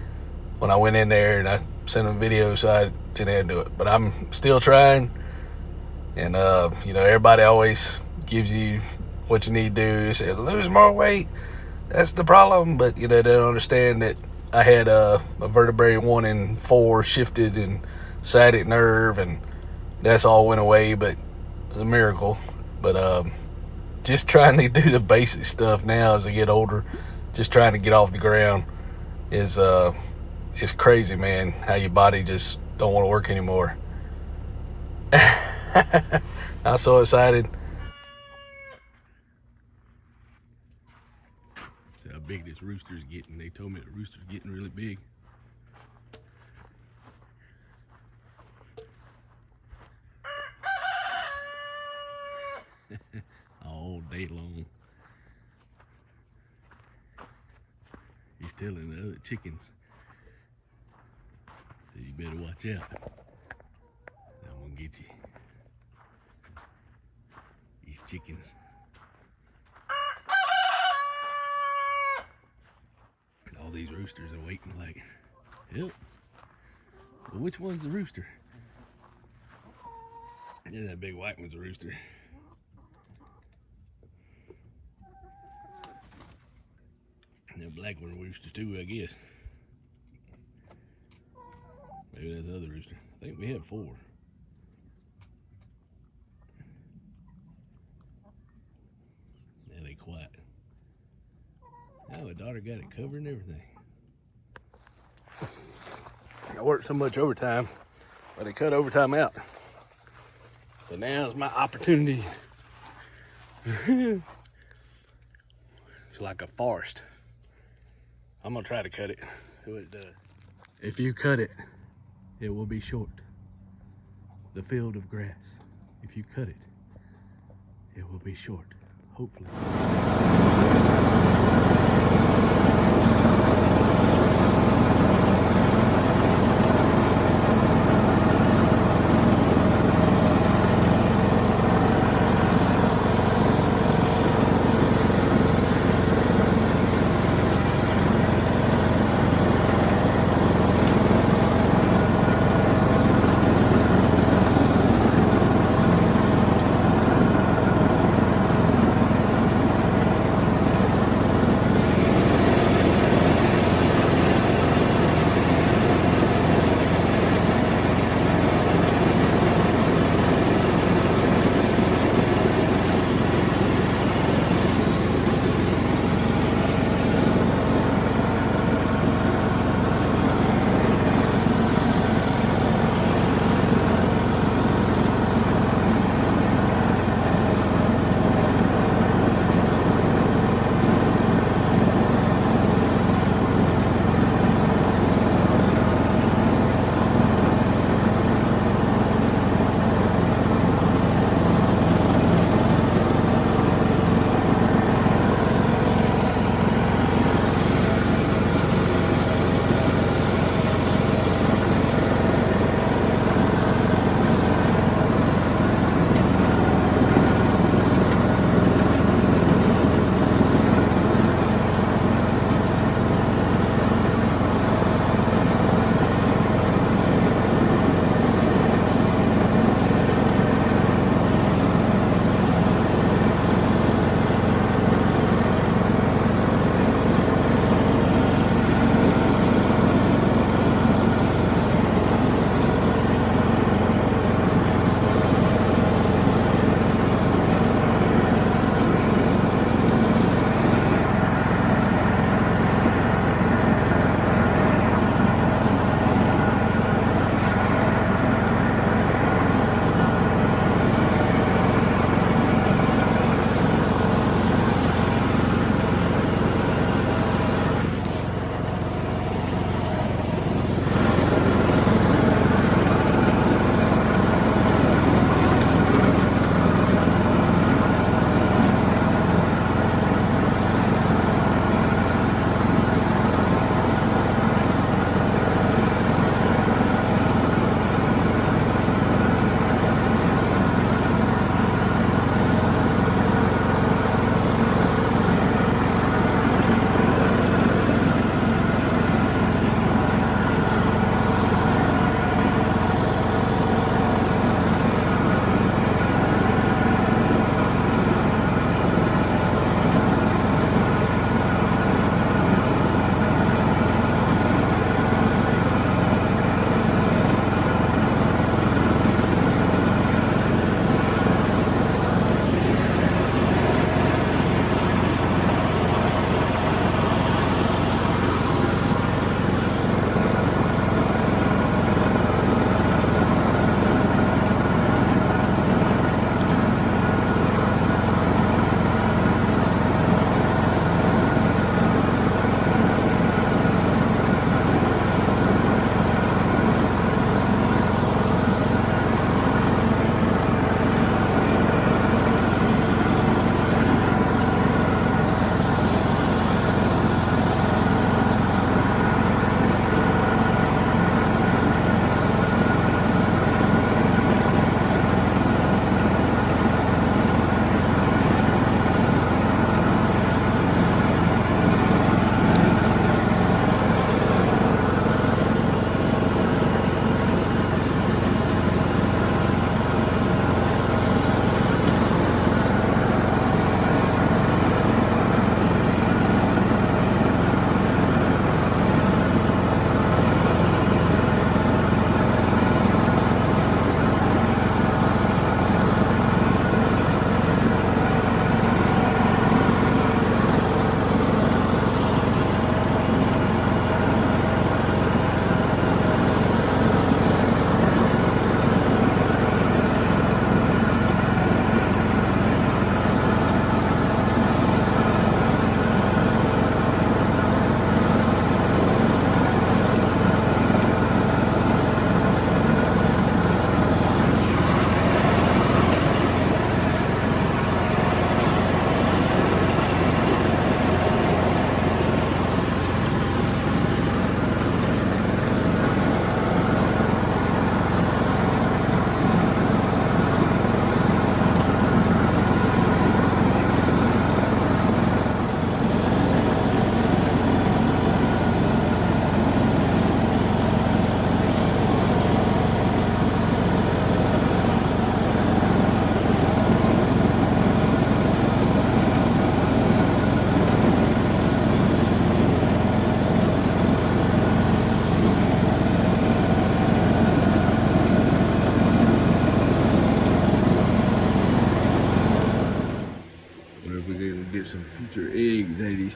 when I went in there, and I sent them videos, so I didn't have to do it. But I'm still trying, and you know, everybody always gives you what you need to do. They said, lose more weight, that's the problem. But you know, they don't understand that I had a vertebrae 1 and 4 shifted and sciatic nerve, and that's all went away, but it was a miracle. But just trying to do the basic stuff now as I get older, just trying to get off the ground is crazy, man, how your body just don't want to work anymore. I'm so excited. See how big this rooster's getting. They told me the rooster's getting really big. All day long. He's telling the other chickens, so you better watch out. I'm gonna get you. chickens. All these roosters are waiting like, yep. Well, which one's the rooster? Yeah, that big white one's a rooster. And that black one roosters too, I guess. Maybe that's the other rooster. I think we have 4. Now they quiet. Now my daughter got it covered and everything. I worked so much overtime, but they cut overtime out. So now's my opportunity. It's like a forest. I'm gonna try to cut it so it does. If you cut it, it will be short. The field of grass. If you cut it, it will be short, hopefully.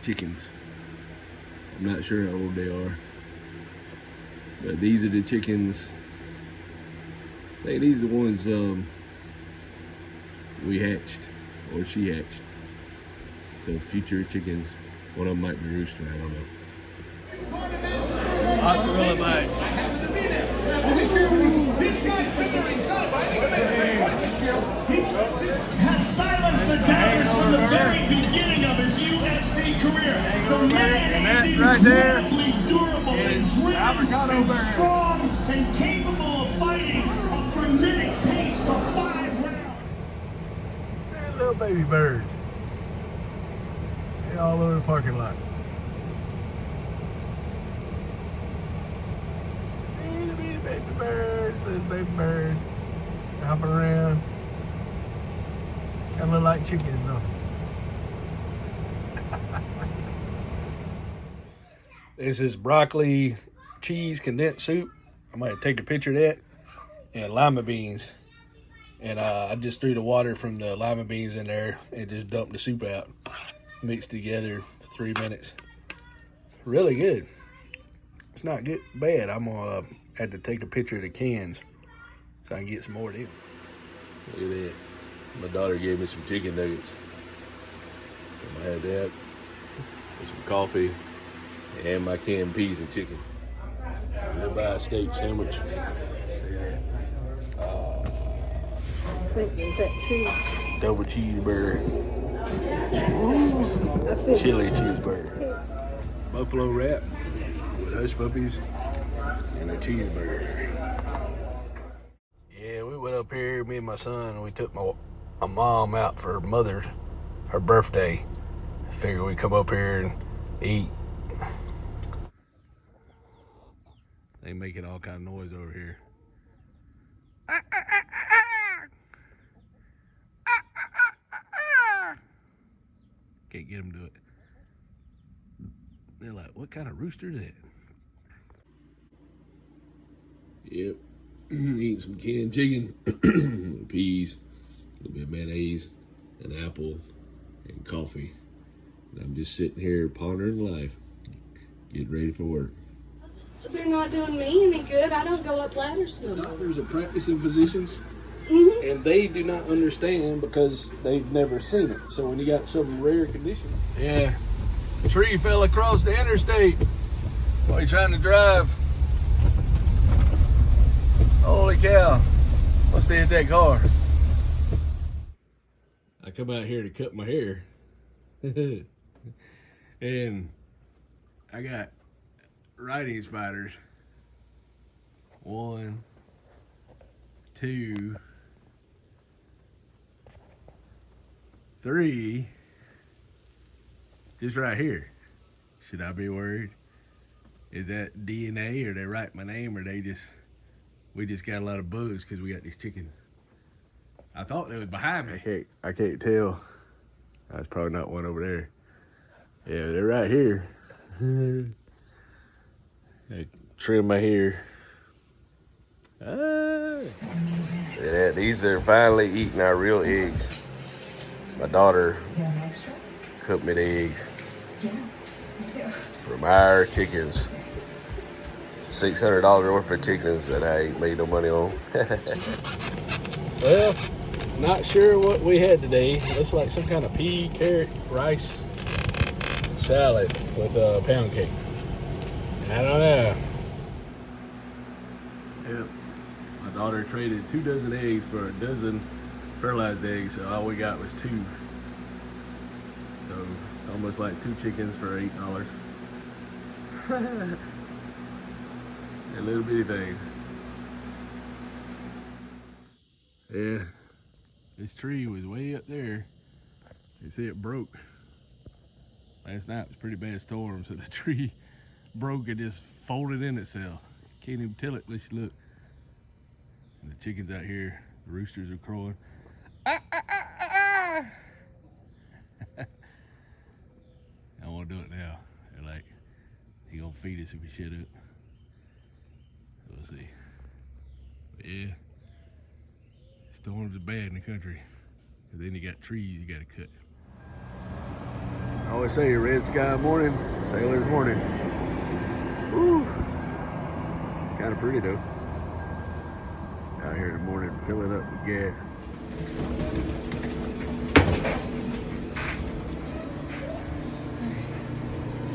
chickens. I'm not sure how old they are. But these are the chickens. I think these are the ones we hatched, or she hatched. So future chickens. One of them might be rooster, I don't know. Mozzarella bites. Has silenced the doubters from the very beginning of his UFC career. The man is incredibly durable and driven and strong and capable of fighting a frenetic pace for 5 rounds. They're little baby birds. They're all over the parking lot. Little baby birds, hopping around. Kind of look like chickens, don't they? This is broccoli cheese condensed soup. I might take a picture of that. And lima beans. And I just threw the water from the lima beans in there and just dumped the soup out. Mixed together for 3 minutes. Really good. It's not good, bad. I'm gonna have to take a picture of the cans so I can get some more of them. Look at that. My daughter gave me some chicken nuggets. So I had that with some coffee and my canned peas and chicken. Ribeye steak sandwich. Is that 2? Double cheeseburger. That's it. Chili cheeseburger. Buffalo wrap with hush puppies and a cheeseburger. Yeah, we went up here, me and my son, and we took my mom out for her birthday. Figured we'd come up here and eat. They making all kind of noise over here. Can't get them to do it. They're like, what kind of rooster is that? Yep. Eating some canned chicken, peas, a little bit of mayonnaise, an apple, and coffee. And I'm just sitting here pondering life, getting ready for work. They're not doing me any good. I don't go up ladders no more. Doctors are practicing physicians, Mm-hmm. and they do not understand because they've never seen it. So when you got some rare condition. Yeah, a tree fell across the interstate while you're trying to drive. Holy cow, must have hit that car. I come out here to cut my hair. And I got riding spiders. 1, 2, 3, just right here. Should I be worried? Is that DNA, or they write my name, or we just got a lot of bugs because we got these chickens? I thought they was behind me. I can't tell. That's probably not one over there. Yeah, they're right here. I trim my hair. Yeah, these are finally eating our real eggs. My daughter cooked me the eggs from our chickens. $600 worth of chickens that I ain't made no money on. Well, not sure what we had today. Looks like some kind of pea, carrot, rice salad with a pound cake. I don't know. Yep. My daughter traded 2 dozen eggs for a dozen fertilized eggs, so all we got was 2. So almost like 2 chickens for $8. A little bitty thing. Yeah, this tree was way up there. They say it broke. Last night was a pretty bad storm, so the tree broke and just folded in itself. Can't even tell it unless you look. And the chickens out here, the roosters are crowing. I don't want to do it now. They're like, he gonna feed us if we shut up. We'll see. But yeah, storms are bad in the country. And then you got trees you gotta cut. I always say red sky morning, sailor's morning. Woo. It's kind of pretty though. Out here in the morning, filling up with gas.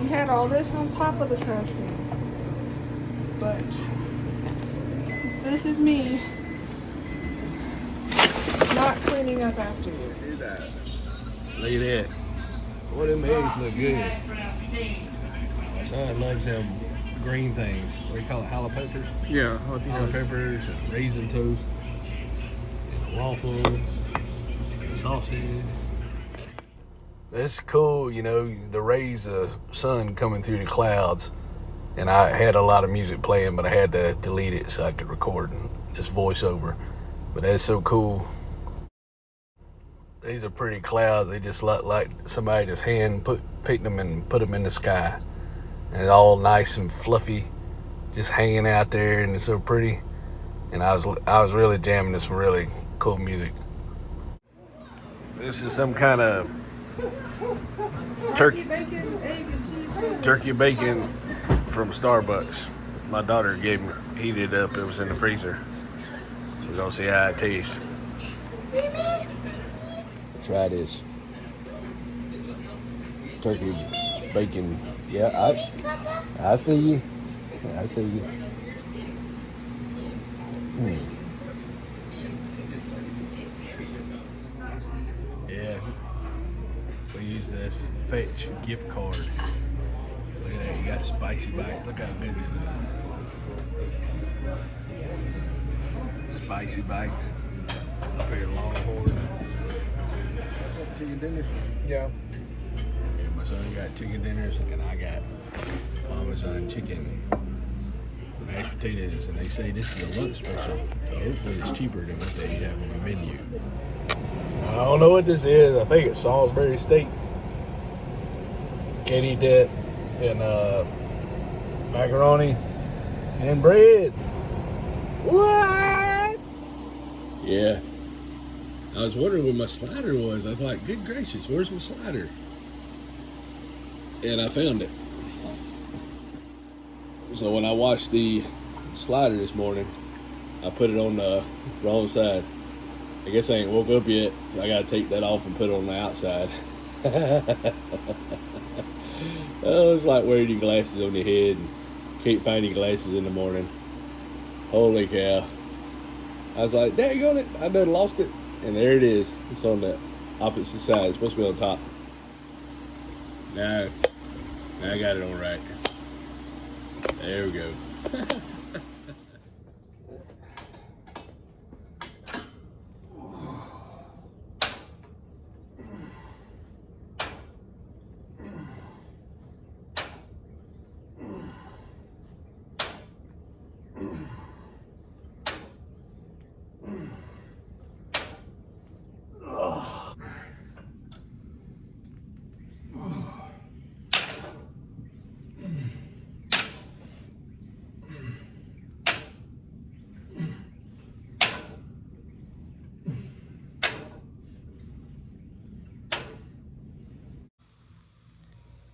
You had all this on top of the trash can. But this is me not cleaning up after you. Look at that. Boy, them eggs look good. My son loves them green things. What do you call it? Jalapenos? Yeah. Jalapenos and raisin toast. And waffles. And sausage. It's cool, you know, the rays of sun coming through the clouds. And I had a lot of music playing, but I had to delete it so I could record this voiceover. But that's so cool. These are pretty clouds. They just look like somebody just picked them and put them in the sky. And it's all nice and fluffy, just hanging out there, and it's so pretty. And I was really jamming to some really cool music. This is some kind of turkey bacon, egg and cheese. Turkey bacon from Starbucks. My daughter heated it up. It was in the freezer. We're gonna see how it tastes. Try this turkey bacon. Yeah, I see you. I see you. Yeah, we use this Fetch gift card. Look at that, you got spicy bites. Look how good it is. Spicy bites. Up here at Longhorn. Chicken dinners? Yeah. My son got chicken dinners and I got Parmesan chicken, mashed potatoes, and they say this is a lunch special, so hopefully it's cheaper than what they have on the menu. I don't know what this is. I think it's Salisbury steak, Katy dip, and macaroni and bread. What? Yeah. I was wondering where my slider was. I was like, good gracious, where's my slider? And I found it. So when I washed the slider this morning, I put it on the wrong side. I guess I ain't woke up yet, so I gotta take that off and put it on the outside. Oh, it's like wearing your glasses on your head and can't find your glasses in the morning. Holy cow. I was like, dang on it, I done lost it. And there it is. It's on the opposite side. It's supposed to be on top. Now I got it on right. There we go.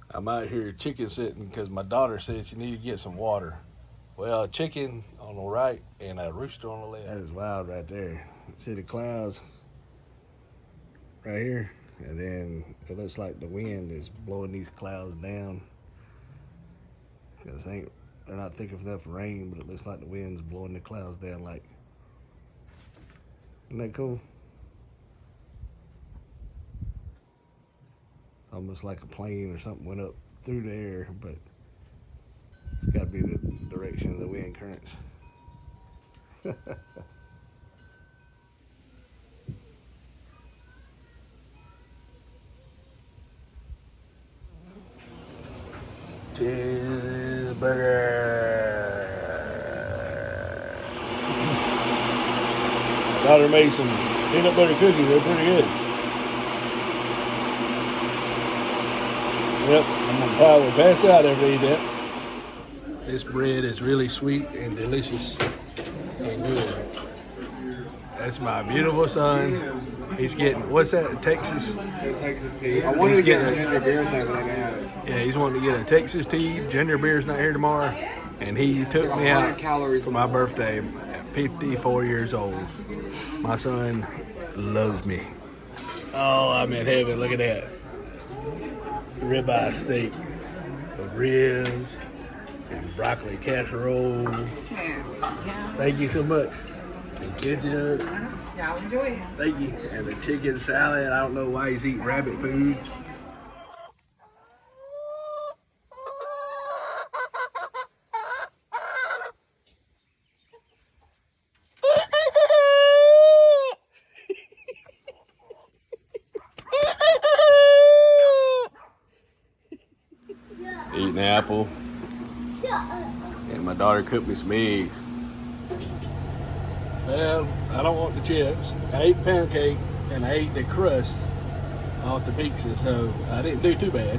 I'm out here chicken sitting because my daughter said she needed to get some water. Well, a chicken on the right and a rooster on the left. That is wild right there. See the clouds right here? And then it looks like the wind is blowing these clouds down. Because they're not thick enough for rain, but it looks like the wind's blowing the clouds down like. Isn't that cool? Almost like a plane or something went up through the air, but it's got to be the direction of the wind currents. Cheeseburger. Daughter made some peanut butter cookies. They're pretty good. Yep, I'm gonna probably pass out after I eat that. This bread is really sweet and delicious and good. That's my beautiful son. He's getting, what's that, Texas? Texas tea. I wanted to get a ginger beer thing, but they had it. Yeah, he's wanting to get a Texas tea. Ginger beer's not here tomorrow. And he took me out for my birthday at 54 years old. My son loves me. Oh, I'm in heaven. Look at that. Ribeye steak with ribs and broccoli casserole. Thank you so much. And ketchup. Y'all enjoy it. Thank you. And the chicken salad. I don't know why he's eating rabbit food. Eating apple. And my daughter cooked me some eggs. Well, I don't want the chips. I ate pancake and I ate the crust off the pizza, so I didn't do too bad.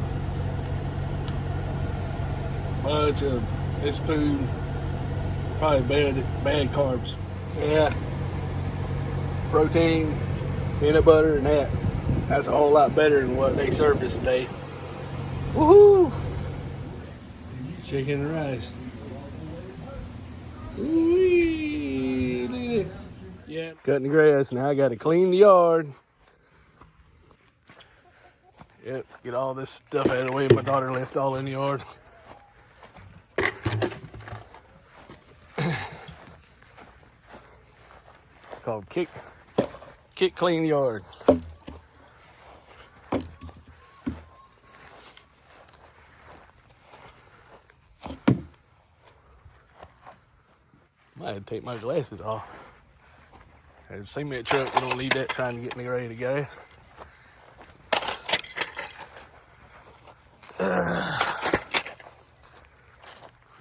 Bunch of this food, probably bad carbs. Yeah. Protein, peanut butter, and that. That's a whole lot better than what they served us today. Woohoo! Chicken and rice. Ooh-wee, look at it. Yeah, cutting the grass. Now I got to clean the yard. Yep, get all this stuff out of the way. My daughter left all in the yard. Called kick clean the yard. Might have to take my glasses off. There's a cement truck, we don't need that trying to get me ready to go.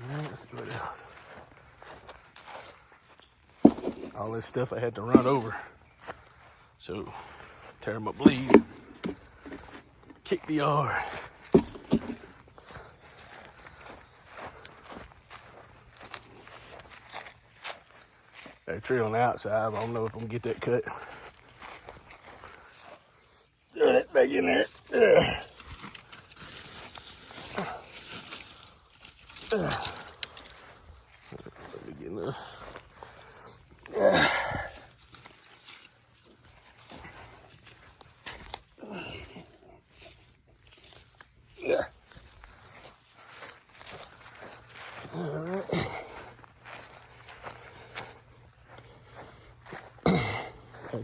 Let's see what else. All this stuff I had to run over. So, tear my bleed. Kick the yard. Got a tree on the outside, but I don't know if I'm gonna get that cut. Throw that back in there. Let me get enough.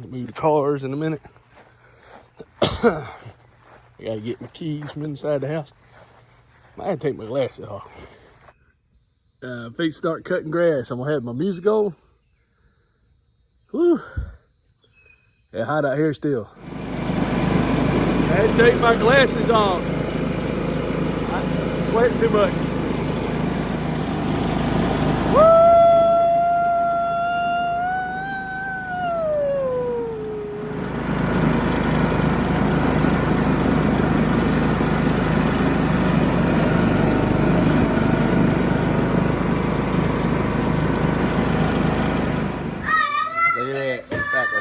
Move the cars in a minute. I gotta get my keys from inside the house. I had to take my glasses off. Feet start cutting grass. I'm gonna have my music on. Whew. Yeah, hot out here still. I had to take my glasses off. I'm sweating too much.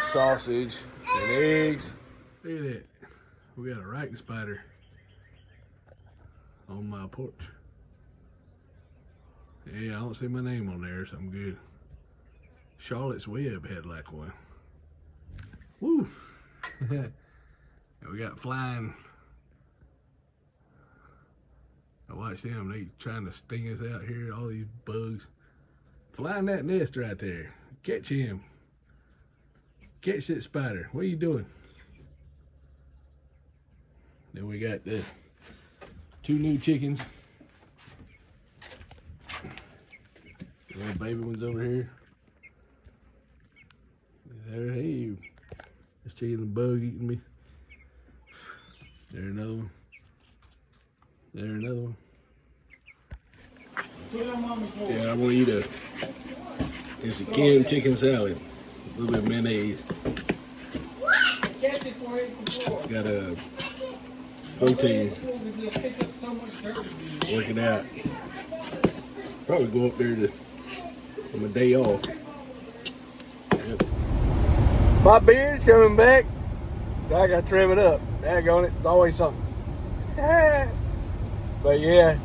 Sausage and eggs. Look at that. We got a rack spider on my porch. Yeah, I don't see my name on there, so I'm good. Charlotte's Web had like one. Woo! And we got flying. I watch them, they trying to sting us out here, all these bugs. Flying that nest right there. Catch him. Catch that spider. What are you doing? Then we got the 2 new chickens. The baby one's over here. There, hey, this chicken, the bug eating me. There another one. There another one. Yeah, I'm gonna eat it's a canned chicken salad. A little bit of mayonnaise. It's got a protein. Working out. Probably go up there on my day off. Yep. My beard's coming back. I got to trim it up. Daggone it, it's always something. But yeah,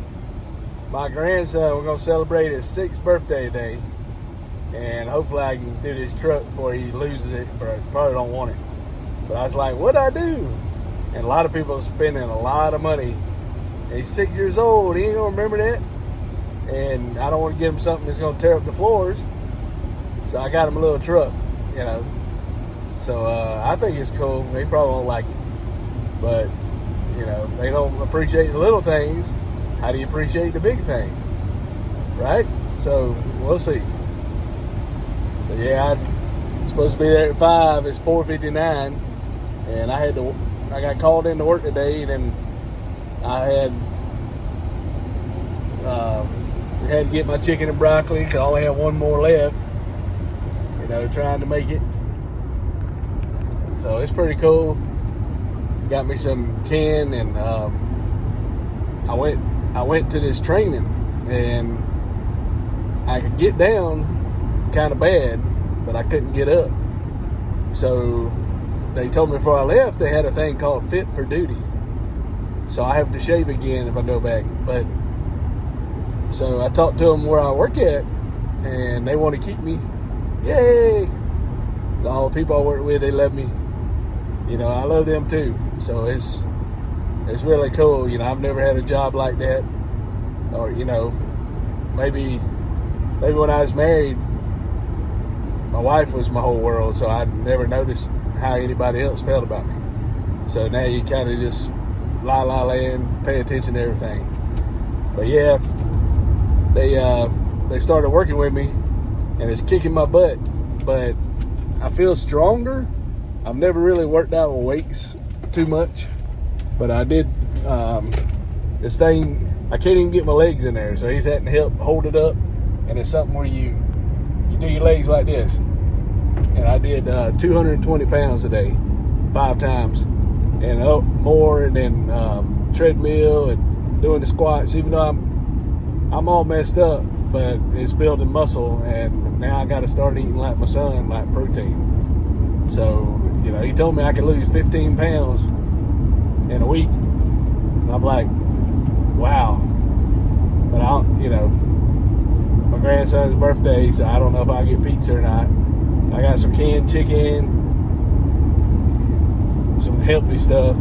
my grandson, we're going to celebrate his 6th birthday today. And hopefully I can do this truck before he loses it, but I probably don't want it. But I was like, what'd I do? And a lot of people are spending a lot of money. He's 6 years old. He ain't going to remember that. And I don't want to get him something that's going to tear up the floors. So I got him a little truck, you know. So I think it's cool. They probably won't like it. But, you know, they don't appreciate the little things. How do you appreciate the big things? Right? So we'll see. So yeah, I'm supposed to be there at 5. It's 4:59. And I got called into work today, and then I had to get my chicken and broccoli because I only have one more left. You know, trying to make it. So it's pretty cool. Got me some can, and I went to this training, and I could get down kind of bad, but I couldn't get up. So they told me before I left they had a thing called Fit for Duty. So I have to shave again if I go back. But so I talked to them where I work at, and they want to keep me. Yay! All the people I work with, they love me. You know, I love them too. So it's really cool. You know, I've never had a job like that. Or, you know, maybe when I was married, my wife was my whole world, so I never noticed how anybody else felt about me. So now you kind of just la land, pay attention to everything. But yeah, they started working with me, and it's kicking my butt. But I feel stronger. I've never really worked out with weights too much, but I did this thing. I can't even get my legs in there, so he's having to help hold it up. And it's something where you do your legs like this. And I did 220 pounds a day, 5 times, and up more, and then treadmill and doing the squats. Even though I'm all messed up, but it's building muscle, and now I got to start eating like my son, like protein. So, you know, he told me I could lose 15 pounds in a week. And I'm like, wow. But you know, my grandson's birthday, so I don't know if I'll get pizza or not. I got some canned chicken, some healthy stuff,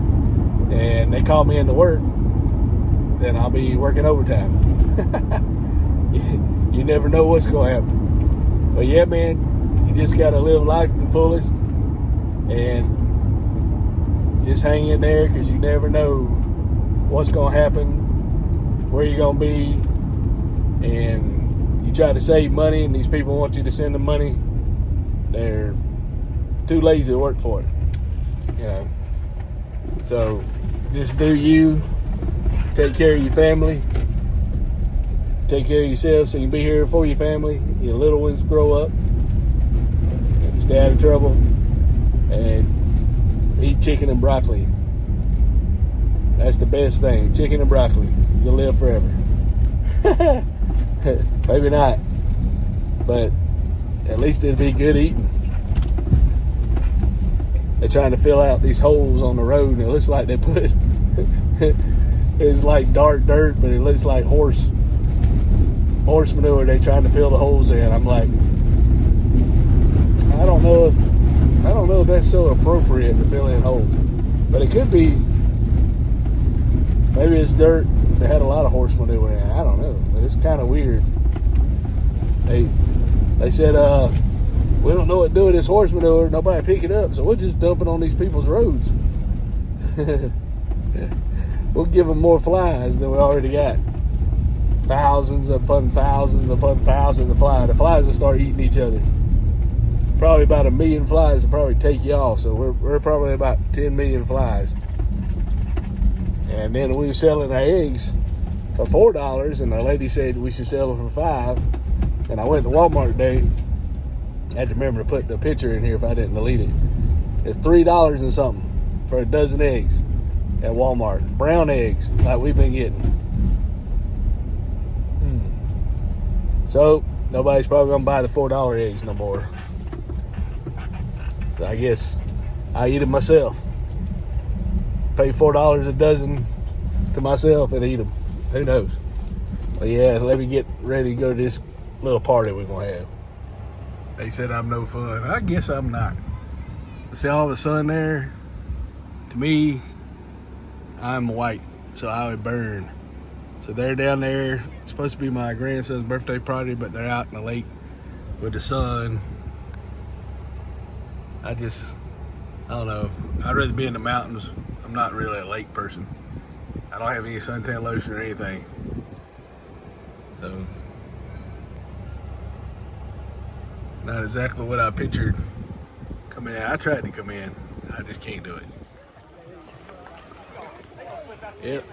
and they call me into work, then I'll be working overtime. You never know what's going to happen. But yeah, man, you just got to live life to the fullest and just hang in there, because you never know what's going to happen, where you're going to be. And you try to save money, and these people want you to send them money. They're too lazy to work for it, you know. So just do you. Take care of your family. Take care of yourself so you can be here for your family. Your little ones grow up and stay out of trouble. And eat chicken and broccoli. That's the best thing. Chicken and broccoli. You'll live forever. Maybe not, but at least it'd be good eating. They're trying to fill out these holes on the road, and it looks like they put it's like dark dirt, but it looks like horse manure. They're trying to fill the holes in. I'm like, I don't know if that's so appropriate to fill in holes, but it could be. Maybe it's dirt that had a lot of horse manure in it. I don't know, but it's kind of weird. They said, we don't know what to do with this horse manure. Nobody pick it up, so we'll just dump it on these people's roads. We'll give them more flies than we already got. Thousands upon thousands upon thousands of flies. The flies will start eating each other. Probably about 1 million flies will probably take you off. So we're probably about 10 million flies. And then we were selling our eggs for $4, and the lady said we should sell them for $5. And I went to Walmart today. I had to remember to put the picture in here if I didn't delete it. It's $3 and something for a dozen eggs at Walmart. Brown eggs, like we've been getting. So nobody's probably gonna buy the $4 eggs no more. So I guess I eat them myself. pay $4 a dozen to myself and eat them. Who knows? But yeah, let me get ready to go to this little party we're gonna have. They said I'm no fun. I guess I'm not. See all the sun there? To me, I'm white, so I would burn. So they're down there. It's supposed to be my grandson's birthday party, but they're out in the lake with the sun. I don't know. I'd rather be in the mountains. I'm not really a lake person. I don't have any suntan lotion or anything. So, not exactly what I pictured coming in. I tried to come in. I just can't do it. Yep.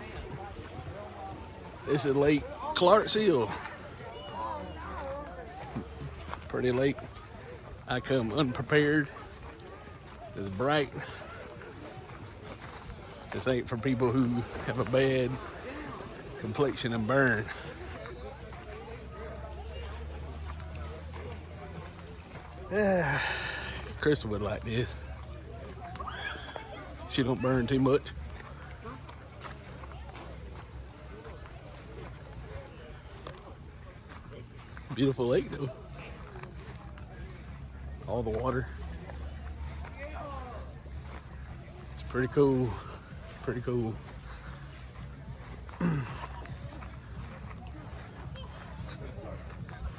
This is Lake Clarksville. Pretty lake. I come unprepared. It's bright. This ain't for people who have a bad complexion and burn. Yeah, Crystal would like this. She don't burn too much. Beautiful lake though. All the water. It's pretty cool. Pretty cool.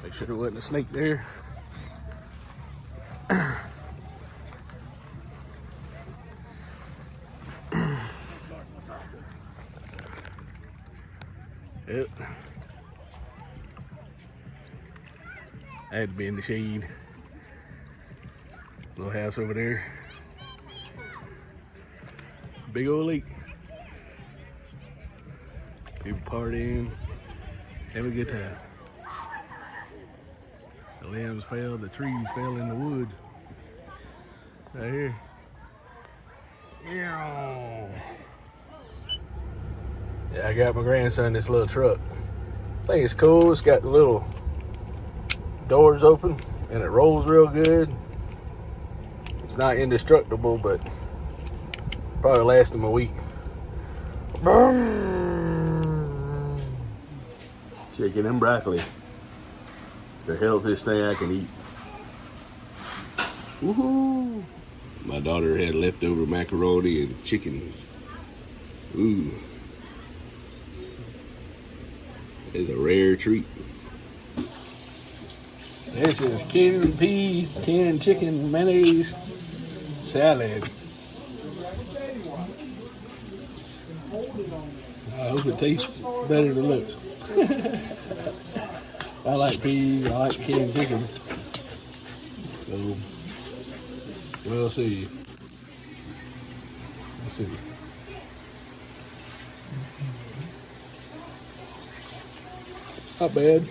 Make sure there wasn't a snake there. Yep. I had to be in the shade. Little house over there. Big old lake. People partying, having a good time. The limbs fell, the trees fell in the woods. Right here. Yeah, I got my grandson this little truck. I think it's cool. It's got the little doors open and it rolls real good. It's not indestructible, but probably last him a week. Chicken and broccoli. It's the healthiest thing I can eat. Woohoo! My daughter had leftover macaroni and chicken. Ooh. It's a rare treat. This is canned pea, canned chicken, mayonnaise, salad. I hope it tastes better than it looks. I like peas, I like canned chicken. So, we'll see. Let's see. Not bad.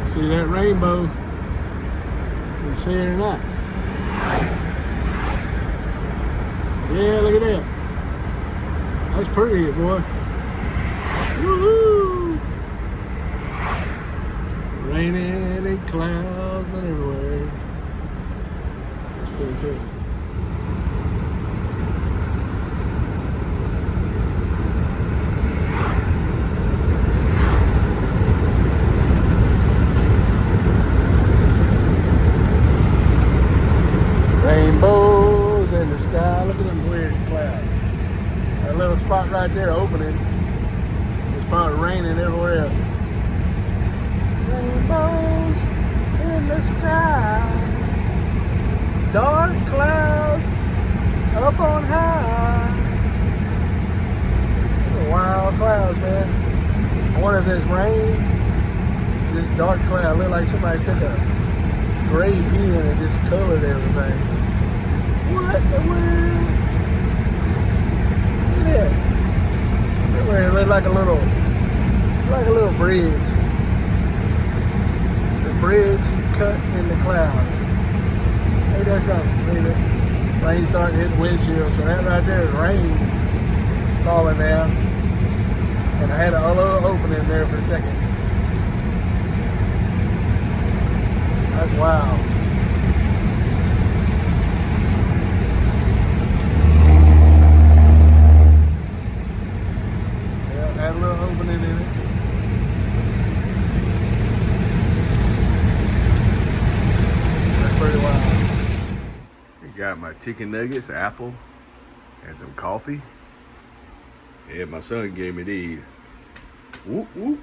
See that rainbow? You see it or not? Yeah, look at that. That's pretty, boy. Woohoo! Raining and clouds and everywhere. That's pretty cool. Rainbows in the sky. Look at them weird clouds. That little spot right there opening. It's probably raining everywhere else. Rainbows in the sky. Dark clouds up on high. Wild clouds, man. I wonder if there's rain. This dark cloud look like somebody took a gray pen and just colored everything. What the world? Look at that. Everywhere it looked like a little bridge. The bridge cut in the clouds. Hey, that's something. See that? Rain starting to hit the windshield, so that right there is rain falling down. And I had a little opening there for a second. That's wild. got my chicken nuggets, apple, and some coffee. And my son gave me these. Whoop, whoop.